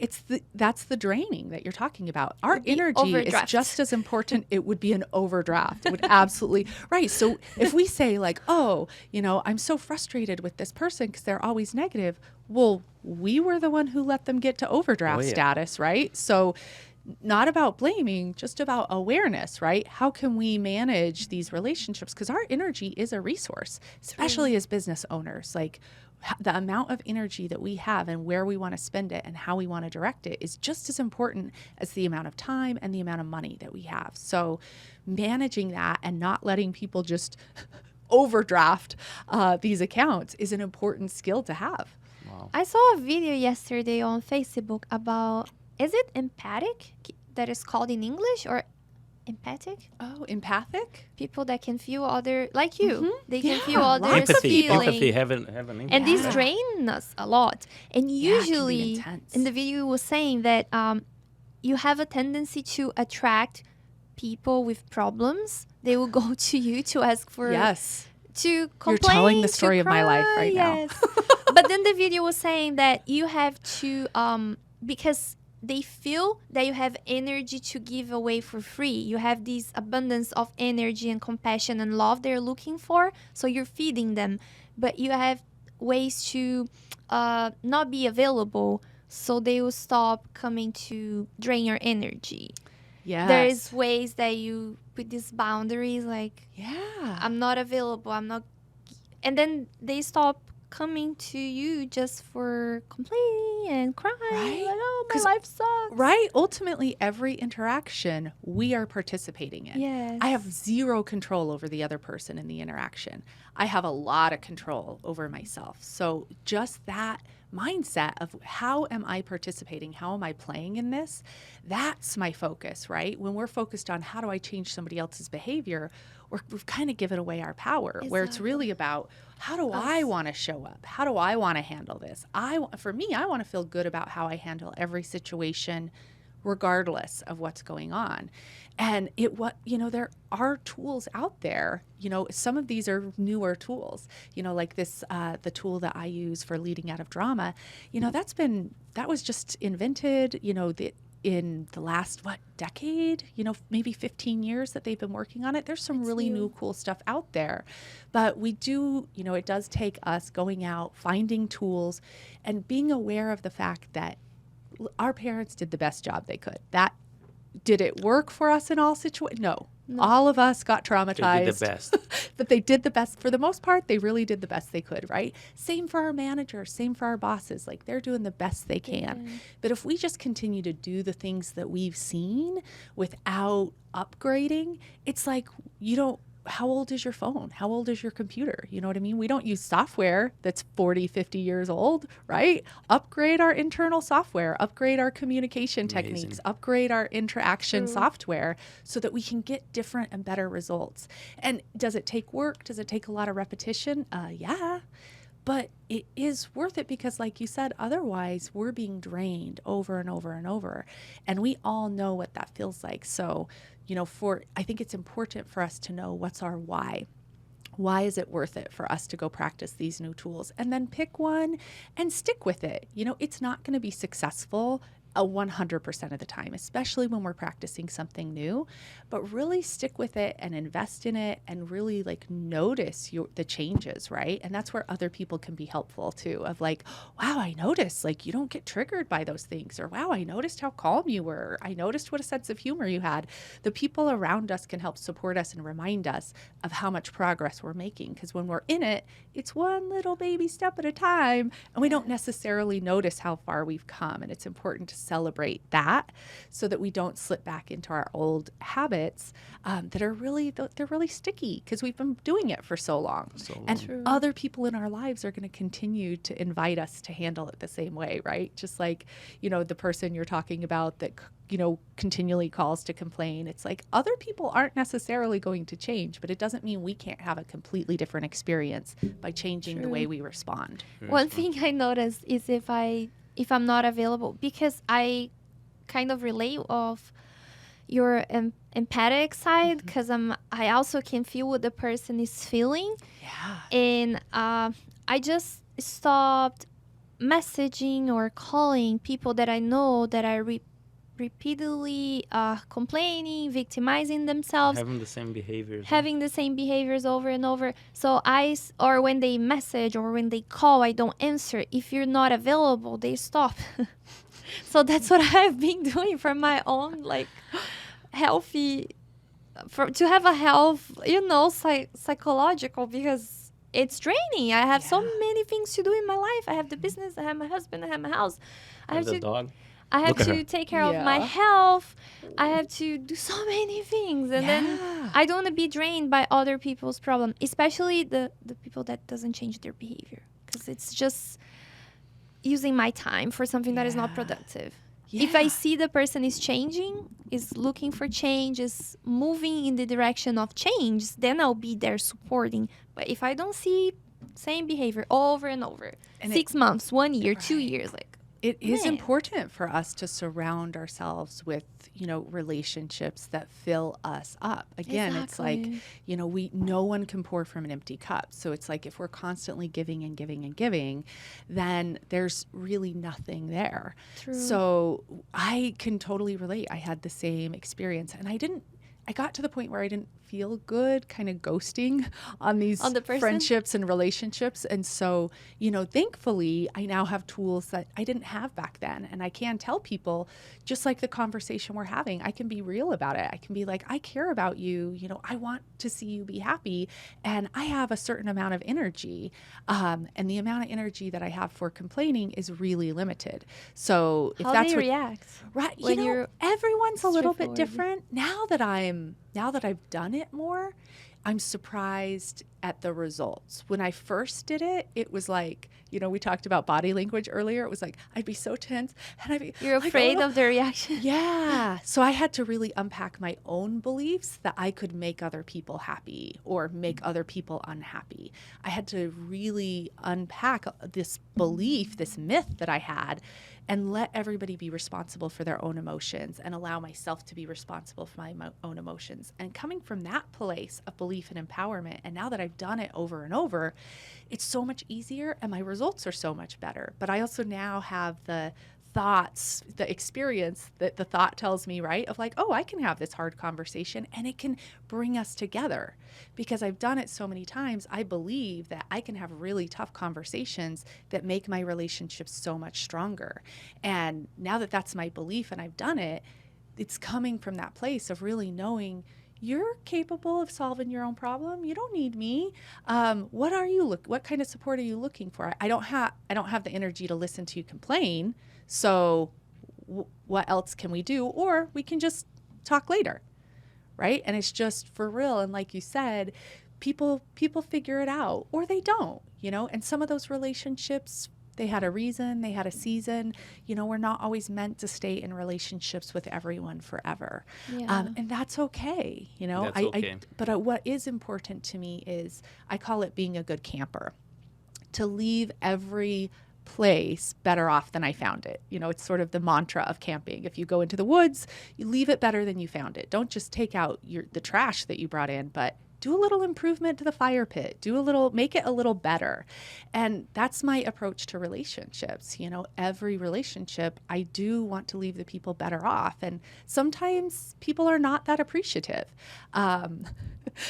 That's the draining that you're talking about. Our energy is just as important. It would be an overdraft. It would absolutely, right. So if we say like, oh, I'm so frustrated with this person because they're always negative. Well, we were the one who let them get to overdraft status, right? So not about blaming, just about awareness, right? How can we manage these relationships? Because our energy is a resource, especially as business owners. Like the amount of energy that we have and where we want to spend it and how we want to direct it is just as important as the amount of time and the amount of money that we have. So managing that and not letting people just overdraft these accounts is an important skill to have. Wow. I saw a video yesterday on Facebook about, is it empathic that is called in English, or empathic? Oh, empathic? People that can feel other, like you. They can feel others' Empathy, feeling. empathy, have an empathy. And this drains us a lot. And usually, in the video, it was saying that you have a tendency to attract people with problems. They will go to you to ask for... Yes. To complain, you're telling the story of my life right now. But then the video was saying that you have to, because they feel that you have energy to give away for free. You have this abundance of energy and compassion and love they're looking for. So you're feeding them. But you have ways to not be available. So they will stop coming to drain your energy. Yes. There is ways that you put these boundaries, like, I'm not available. And then they stop coming to you just for complaining and crying. Right? Like, oh, my life sucks. Right? Ultimately, every interaction we are participating in. Yes. I have zero control over the other person in the interaction. I have a lot of control over myself. So just that mindset of how am I participating? How am I playing in this? That's my focus, right? When we're focused on how do I change somebody else's behavior, we've kind of given away our power, where it's really about how do I want to show up? How do I want to handle this? For me, I want to feel good about how I handle every situation, regardless of what's going on. And there are tools out there. Some of these are newer tools. Like this, the tool that I use for leading out of drama. That was just invented. In the last decade, maybe 15 years that they've been working on it. There's some really new cool stuff out there. But we do, it does take us going out, finding tools, and being aware of the fact that our parents did the best job they could. That Did it work for us in all situations? No. No. All of us got They traumatized. did the best. But they did the best. For the most part, they really did the best they could, right? Same for our managers, same for our bosses. Like, they're doing the best they can. Yeah. But if we just continue to do the things that we've seen without upgrading, it's like, you don't, how old is your phone? How old is your computer? You know what I mean? We don't use software that's 40, 50 years old, right? Upgrade our internal software, upgrade our communication techniques, Amazing. upgrade our interaction True. software so that we can get different and better results. And does it take work? Does it take a lot of repetition? Yeah. But it is worth it because, like you said, otherwise we're being drained over and over and over. And we all know what that feels like. So, I think it's important for us to know what's our why. Why is it worth it for us to go practice these new tools? And then pick one and stick with it. It's not going to be successful 100% of the time, especially when we're practicing something new, but really stick with it and invest in it and really like notice the changes, right? And that's where other people can be helpful too, of like, wow, I noticed like you don't get triggered by those things, or wow, I noticed how calm you were. I noticed what a sense of humor you had. The people around us can help support us and remind us of how much progress we're making, because when we're in it, it's one little baby step at a time, and we don't necessarily notice how far we've come. And it's important to celebrate that so that we don't slip back into our old habits that are they're really sticky because we've been doing it for so long. And True. other people in our lives are going to continue to invite us to handle it the same way, right? Just like, the person you're talking about that, continually calls to complain. It's like other people aren't necessarily going to change, but it doesn't mean we can't have a completely different experience by changing the True. way we respond. One thing I noticed is if I'm not available, because I kind of relate of your empathic side, because I also can feel what the person is feeling, Yeah. and I just stopped messaging or calling people that I know that are repeatedly complaining, victimizing themselves, Having the same behaviors. having the same behaviors over and over. So or when they message or when they call, I don't answer. If you're not available, they stop. So that's what I've been doing for my own healthy, to have a health, psychological, because it's draining. I have so Yeah. many things to do in my life. I have the business, I have my husband, I have my house. I And have the to dog. I have Look at to her. take care of my Yeah. health. I have to do so many things, and then Yeah. I don't want to be drained by other people's problem, especially the people that doesn't change their behavior, because it's just using my time for something that is not Yeah. productive. If I Yeah. see the person is changing, is looking for change, is moving in the direction of change, then I'll be there supporting. But if I don't see same behavior over and over, And 6 months, 1 year, 2 Right. years, It is Man. important for us to surround ourselves with, relationships that fill us up. Again, it's like, Exactly. no one can pour from an empty cup. So it's like if we're constantly giving and giving and giving, then there's really nothing there. True. So I can totally relate. I had the same experience, and I got to the point where I didn't feel good kind of ghosting on these On the person? friendships and relationships. And so, thankfully, I now have tools that I didn't have back then. And I can tell people, just like the conversation we're having, I can be real about it. I can be like, I care about you. I want to see you be happy. And I have a certain amount of energy. And the amount of energy that I have for complaining is really limited. So if How that's do you what react? Right. when you're Everyone's a little bit straightforward? different. Now that I've done it more, I'm surprised at the results. When I first did it, it was like, we talked about body language earlier. It was like, I'd be so tense and I'd be You're like, afraid "Oh." of the reaction. Yeah. So I had to really unpack my own beliefs that I could make other people happy or make other people unhappy. I had to really unpack this belief, this myth that I had, and let everybody be responsible for their own emotions and allow myself to be responsible for my own emotions. And coming from that place of belief and empowerment, and now that I've done it over and over, it's so much easier and my results are so much better. But I also now have the thoughts, the experience that the thought tells me, right, of like, oh, I can have this hard conversation and it can bring us together. Because I've done it so many times, I believe that I can have really tough conversations that make my relationships so much stronger. And now that that's my belief and I've done it, it's coming from that place of really knowing you're capable of solving your own problem. You don't need me. What kind of support are you looking for? I don't have the energy to listen to you complain. So what else can we do? Or we can just talk later, right? And it's just for real. And like you said, people figure it out, or they don't, and some of those relationships, they had a reason, they had a season. We're not always meant to stay in relationships with everyone forever. Yeah. And that's okay, That's okay. But what is important to me is, I call it being a good camper, to leave every place better off than I found it. It's sort of the mantra of camping. If you go into the woods, you leave it better than you found it. Don't just take out the trash that you brought in, but do a little improvement to the fire pit. Make it a little better. And that's my approach to relationships. Every relationship, I do want to leave the people better off. And sometimes people are not that appreciative.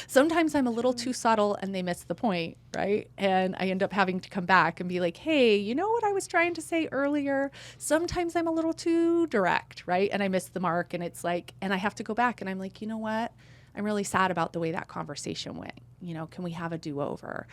Sometimes I'm a little too subtle and they miss the point, right? And I end up having to come back and be like, hey, you know what I was trying to say earlier? Sometimes I'm a little too direct, right? And I miss the mark, and it's like, and I have to go back and I'm like, you know what? I'm really sad about the way that conversation went. Can we have a do-over?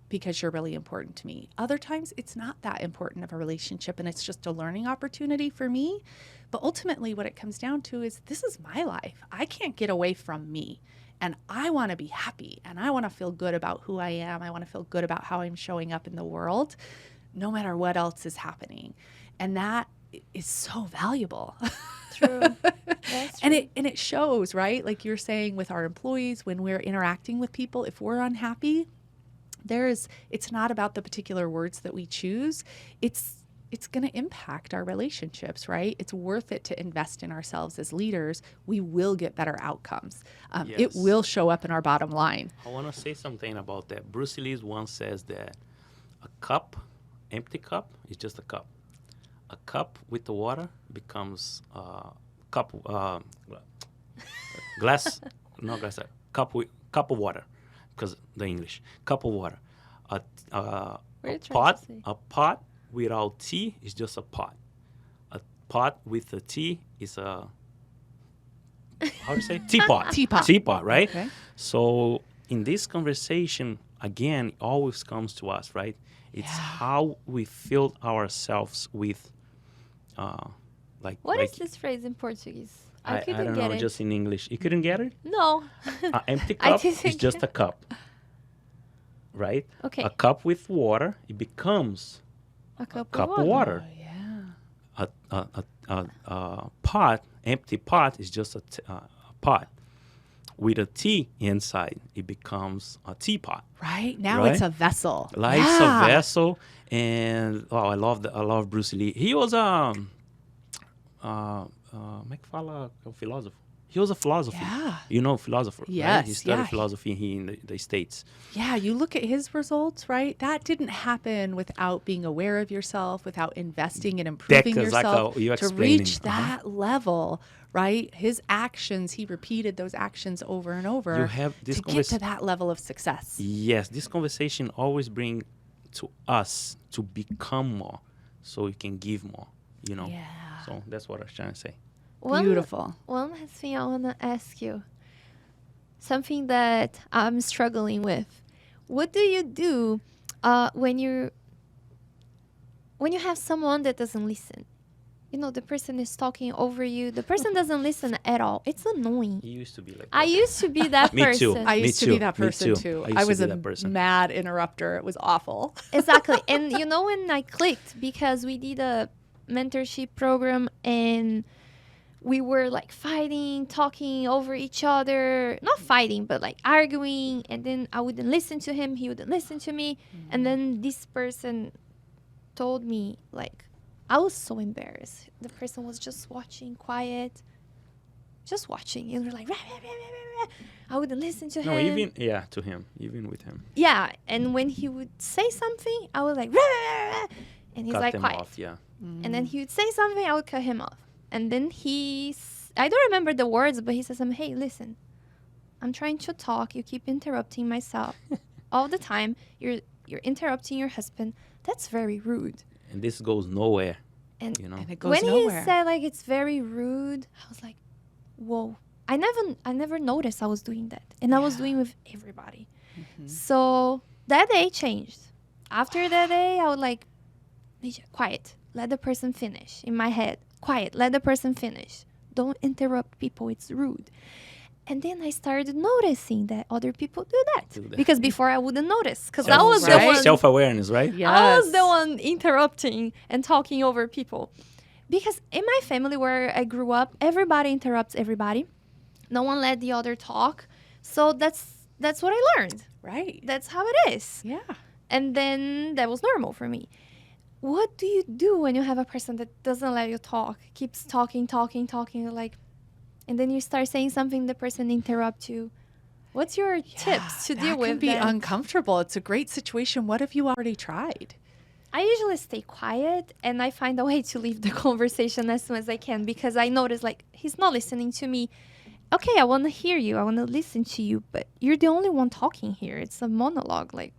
Because you're really important to me. Other times it's not that important of a relationship and it's just a learning opportunity for me. But ultimately what it comes down to is, this is my life. I can't get away from me. And I want to be happy, and I want to feel good about who I am. I want to feel good about how I'm showing up in the world, no matter what else is happening. And that is so valuable. True. That's true. And it shows, right? Like you're saying, with our employees, when we're interacting with people, if we're unhappy, it's not about the particular words that we choose. It's going to impact our relationships, right? It's worth it to invest in ourselves as leaders. We will get better outcomes. Yes. It will show up in our bottom line. I want to say something about that. Bruce Lee once says that empty cup is just a cup. A cup with the water becomes cup glass, not glass, cup of water, because the English cup of water. What are you trying to say? A pot without tea is just a pot. A pot with a tea is a, how do you say? Teapot. Teapot, right? Okay. So in this conversation, again, it always comes to us, right? It's how we fill ourselves with, What is this phrase in Portuguese? I couldn't don't get know, it. just in English. You couldn't get it? No. An empty I cup didn't is just a get- cup, right? Okay. A cup with water, it becomes A cup cup of of water. water. A pot, empty pot, is just a pot. With a tea inside, it becomes a teapot. Right? Now Right? it's a vessel. Like it's a vessel, and I love Bruce Lee. He was como é que fala o filósofo? He was a philosopher. Yeah. Philosopher. Right? Yes, He studied yeah. philosophy here in the States. Yeah, you look at his results, right? That didn't happen without being aware of yourself, without investing in improving Decades, like yourself you to explaining. reach that level, right? His actions, he repeated those actions over and over You have this to get to that level of success. Yes, this conversation always bring to us to become more, so we can give more. Yeah. So that's what I was trying to say. Beautiful. One last thing I want to ask you. Something that I'm struggling with. What do you do when you have someone that doesn't listen? The person is talking over you. The person doesn't listen at all. It's annoying. You used to be like I that. used to be that Me too. person. I Me used to too. be that Me person too. too. I used I to was be a that person. mad interrupter. It was awful. Exactly. And when I clicked, because we did a mentorship program and we were like fighting, talking over each other, not fighting, but like arguing. And then I wouldn't listen to him. He wouldn't listen to me. And then this person told me, like, I was so embarrassed. The person was just watching, quiet, just watching. And we're like, rah, rah, rah, rah, rah. I wouldn't listen to No, him. to him, even with him. Yeah. And when he would say something, I was like, rah, rah, rah, rah. And he's Cut like, them quiet. off, yeah. And then he would say something, I would cut him off. And then I don't remember the words, but he said something, hey, listen, I'm trying to talk. You keep interrupting myself all the time. You're interrupting your husband. That's very rude. And this goes nowhere. And you know. And it goes when nowhere. he said like it's very rude, I was like, whoa. I never noticed I was doing that. And I was doing with everybody. So that day changed. After that day, I would like, Misha, quiet. Let the person finish. In my head, quiet. Let the person finish. Don't interrupt people. It's rude. And then I started noticing that other people do that. Because before I wouldn't notice. Because I was the Right. one. Self-awareness, right? Yes. I was the one interrupting and talking over people. Because in my family where I grew up, everybody interrupts everybody. No one let the other talk. So that's what I learned. Right. That's how it is. Yeah. And then that was normal for me. What do you do when you have a person that doesn't let you talk, keeps talking, like, and then you start saying something, the person interrupts you? What's your tips to deal with That can be that? uncomfortable. It's a great situation. What have you already tried? I usually stay quiet and I find a way to leave the conversation as soon as I can because I notice like he's not listening to me. Okay, I want to hear you. I want to listen to you, but you're the only one talking here. It's a monologue. Like,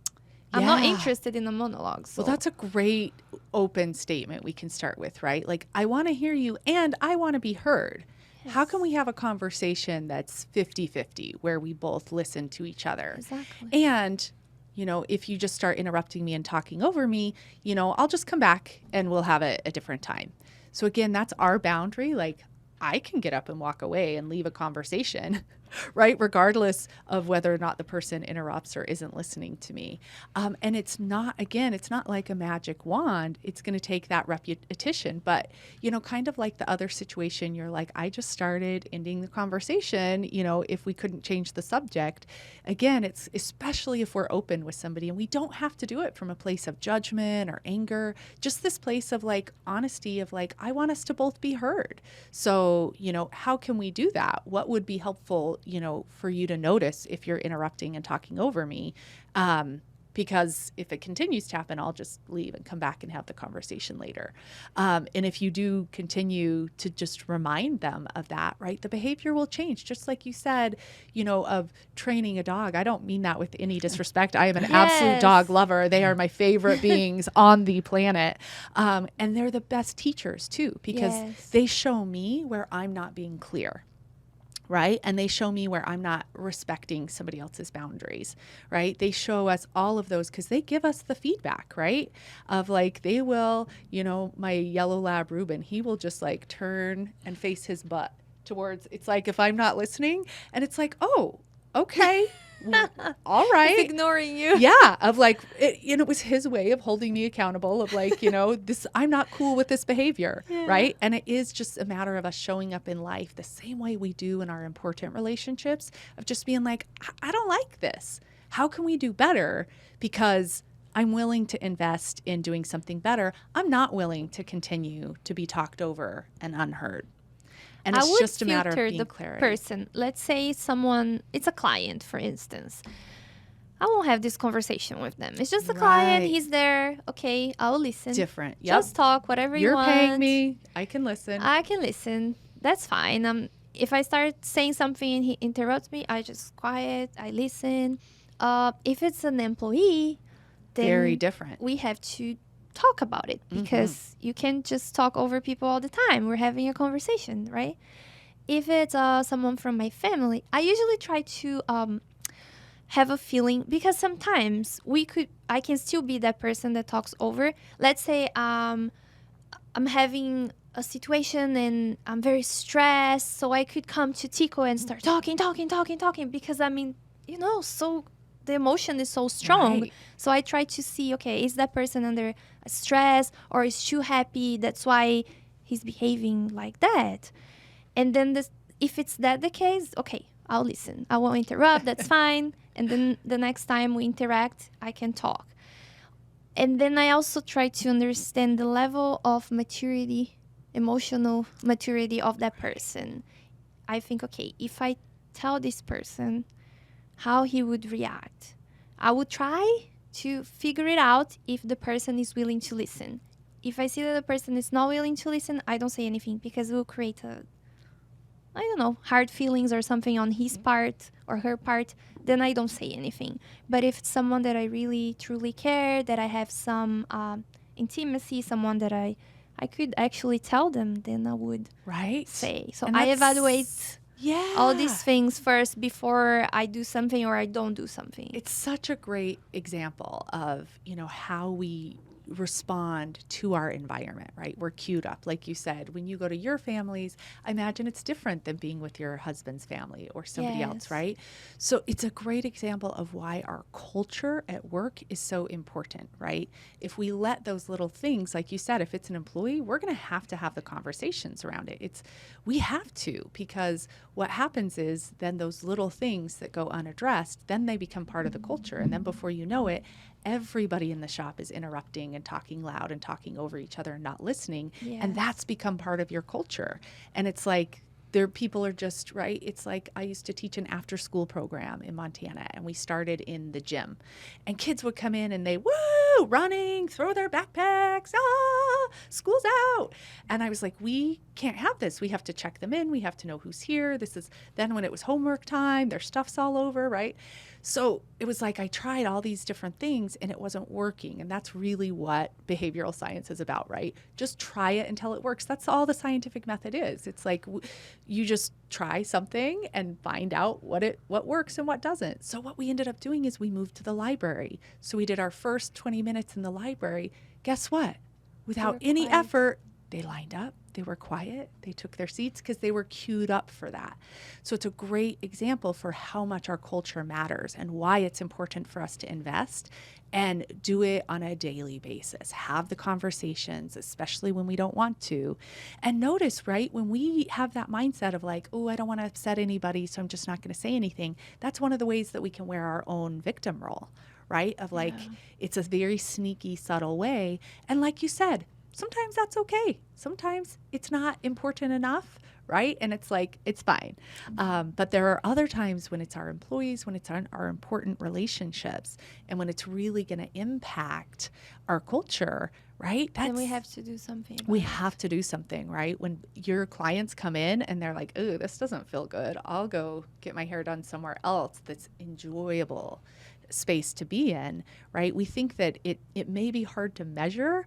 I'm not Yeah. interested in a monologue. So Well, that's a great open statement we can start with, right? Like, I want to hear you and I want to be heard. How can we have a conversation that's 50-50 where we both listen to each other? Exactly. And, you know, if you just start interrupting me and talking over me, you know, I'll just come back and we'll have a different time. So again, that's our boundary. Like, I can get up and walk away and leave a conversation, right? Regardless of whether or not the person interrupts or isn't listening to me. And it's not, again, it's not like a magic wand. It's going to take that repetition. But, you know, kind of like the other situation, you're like, I just started ending the conversation, you know, if we couldn't change the subject. Again, it's especially if we're open with somebody and we don't have to do it from a place of judgment or anger, just this place of like honesty of like, I want us to both be heard. So, you know, how can we do that? What would be helpful, you know, for you to notice if you're interrupting and talking over me? Because if it continues to happen, I'll just leave and come back and have the conversation later. And if you do continue to just remind them of that, right, the behavior will change. Just like you said, you know, of training a dog. I don't mean that with any disrespect. I am an absolute dog lover. They are my favorite beings on the planet. And they're the best teachers too, because they show me where I'm not being clear. Right? And they show me where I'm not respecting somebody else's boundaries, right? They show us all of those because they give us the feedback, right? Of like, they will, you know, my yellow lab Reuben, he will just like turn and face his butt towards, it's like, if I'm not listening and it's like, oh, okay. All right. It's ignoring you. Yeah. Of like, it was his way of holding me accountable of like, you know, this, I'm not cool with this behavior. Right. And it is just a matter of us showing up in life the same way we do in our important relationships of just being like, I don't like this. How can we do better? Because I'm willing to invest in doing something better. I'm not willing to continue to be talked over and unheard. And it's just a matter of being clarity. Person. Let's say someone, it's a client, for instance. I won't have this conversation with them. It's just a client. He's there. Okay, I'll listen. Different. Yep. Just talk, whatever you want. You're paying me. I can listen. I can listen. That's fine. If I start saying something and he interrupts me, I just quiet. I listen. If it's an employee, then very different. We have to talk about it because you can't just talk over people all the time. We're having a conversation, right? If it's someone from my family, I usually try to have a feeling because sometimes I can still be that person that talks over. Let's say I'm having a situation and I'm very stressed, so I could come to Tico and start talking because I mean, you know, so the emotion is so strong. Right. So I try to see, okay, is that person under stress or is too happy? That's why he's behaving like that. And then if it's that the case, okay, I'll listen. I won't interrupt. That's fine. And then the next time we interact, I can talk. And then I also try to understand the level of maturity, emotional maturity of that person. I think, okay, if I tell this person how he would react, I would try to figure it out if the person is willing to listen. If I see that the person is not willing to listen, I don't say anything because it will create hard feelings or something on his part or her part, then I don't say anything. But if it's someone that I really truly care, that I have some intimacy, someone that I I could actually tell them than I would Right. say. So And I that's- evaluate Yeah. all these things first before I do something or I don't do something. It's such a great example of, how we respond to our environment, right? We're queued up. Like you said, when you go to your families, I imagine it's different than being with your husband's family or somebody else, Yes. right? So it's a great example of why our culture at work is so important, right? If we let those little things, like you said, if it's an employee, we're going to have the conversations around it. We have to, because what happens is then those little things that go unaddressed, then they become part of the culture. And then before you know it, everybody in the shop is interrupting and talking loud and talking over each other and not listening. And Yes. that's become part of your culture. And it's like, people are just, right? It's like I used to teach an after school program in Montana, and we started in the gym, and kids would come in and they, woo, running, throw their backpacks, school's out. And I was like, we can't have this. We have to check them in. We have to know who's here. Then when it was homework time, their stuff's all over, right? So it was like I tried all these different things and it wasn't working. And that's really what behavioral science is about, right? Just try it until it works. That's all the scientific method is. It's like you just try something and find out what works and what doesn't. So what we ended up doing is we moved to the library. So we did our first 20 minutes in the library. Guess what? Without any quiet. effort, they lined up. They were quiet. They took their seats because they were queued up for that. So it's a great example for how much our culture matters and why it's important for us to invest and do it on a daily basis. Have the conversations, especially when we don't want to. And notice, right, when we have that mindset of like, oh, I don't want to upset anybody, so I'm just not going to say anything. That's one of the ways that we can wear our own victim role, right? Of like, it's a very sneaky, subtle way. And like you said, sometimes that's okay. Sometimes it's not important enough, right? And it's like, it's fine. But there are other times when it's our employees, when it's our important relationships, and when it's really going to impact our culture, right? Then we have to do something. We have to do something, right? When your clients come in and they're like, oh, this doesn't feel good. I'll go get my hair done somewhere else that's enjoyable space to be in, right? We think that it may be hard to measure,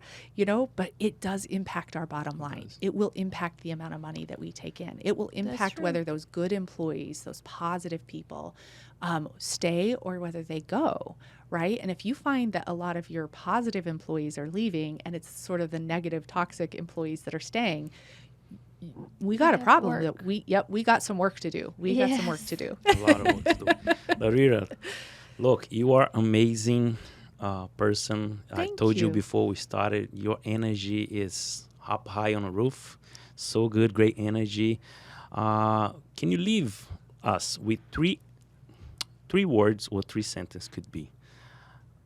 but it does impact our bottom line. It will impact the amount of money that we take in. It will impact true. whether those good employees, those positive people, stay or whether they go, right? And if you find that a lot of your positive employees are leaving and it's sort of the negative, toxic employees that are staying, we got a problem work. that we got some work to do. We got some work Yes. to do. A lot of work to do. Larita, look, you are amazing person. I Thank told you you. before we started, your energy is up high on the roof. So good, great energy. Can you leave us with three words or three sentences could be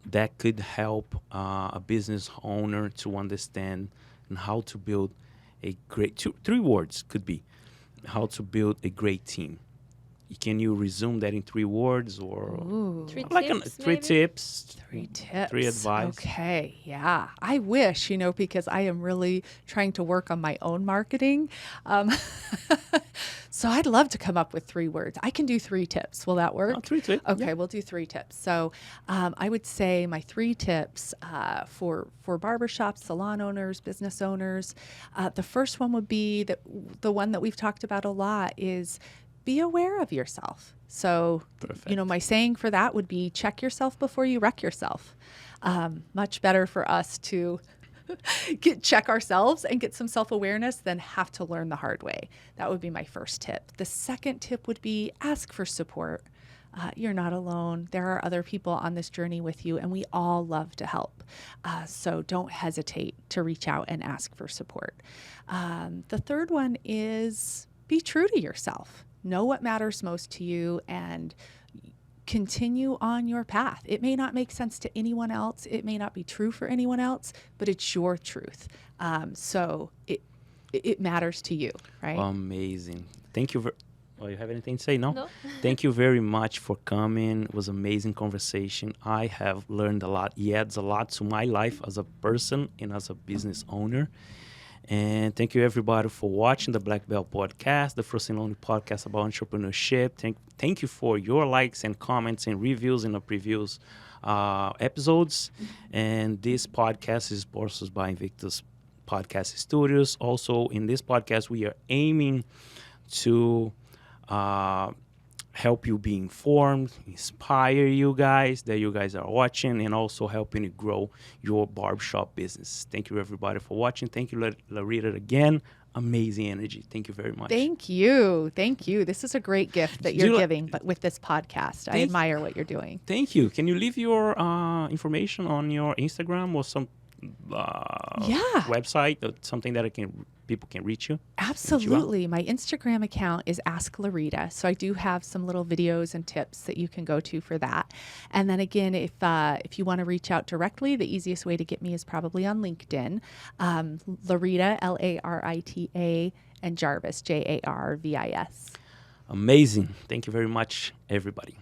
that could help a business owner to understand and how to build a great, three words could be how to build a great team. Can you resume that in 3 words or Ooh. Three like tips, 3 maybe? tips? 3 tips. 3 advice. Okay, yeah. I wish, because I am really trying to work on my own marketing. So I'd love to come up with 3 words. I can do 3 tips. Will that work? 3 tips. Okay, yeah. we'll do 3 tips. So I would say my 3 tips for barbershops, salon owners, business owners. The first one would be the one that we've talked about a lot is be aware of yourself. So, Perfect. my saying for that would be check yourself before you wreck yourself. Much better for us to check ourselves and get some self-awareness than have to learn the hard way. That would be my first tip. The second tip would be ask for support. You're not alone. There are other people on this journey with you, and we all love to help. So don't hesitate to reach out and ask for support. The third one is be true to yourself. Know what matters most to you and continue on your path. It may not make sense to anyone else. It may not be true for anyone else, but it's your truth. So it matters to you, right? Amazing. Thank you. You have anything to say? No? No. Thank you very much for coming. It was an amazing conversation. I have learned a lot. It adds a lot to my life as a person and as a business owner. And thank you, everybody, for watching the Black Belt Podcast, the first and only podcast about entrepreneurship. Thank you for your likes and comments and reviews in the previous episodes. And this podcast is sponsored by Invictus podcast studios. Also, in this podcast, we are aiming to help you be informed, inspire you guys that you guys are watching, and also helping you grow your barbershop business. Thank you, everybody, for watching. Thank you, Larita, again. Amazing energy. Thank you very much. Thank you. Thank you. This is a great gift that Do you you're li- giving, but with this podcast, I admire what you're doing. Thank you. Can you leave your information on your Instagram or some Yeah. website, or something that people can reach you? Absolutely. My Instagram account is Ask Larita. So I do have some little videos and tips that you can go to for that. And then again, if you want to reach out directly, the easiest way to get me is probably on LinkedIn. Larita, Larita, and Jarvis, Jarvis. Amazing. Thank you very much, everybody.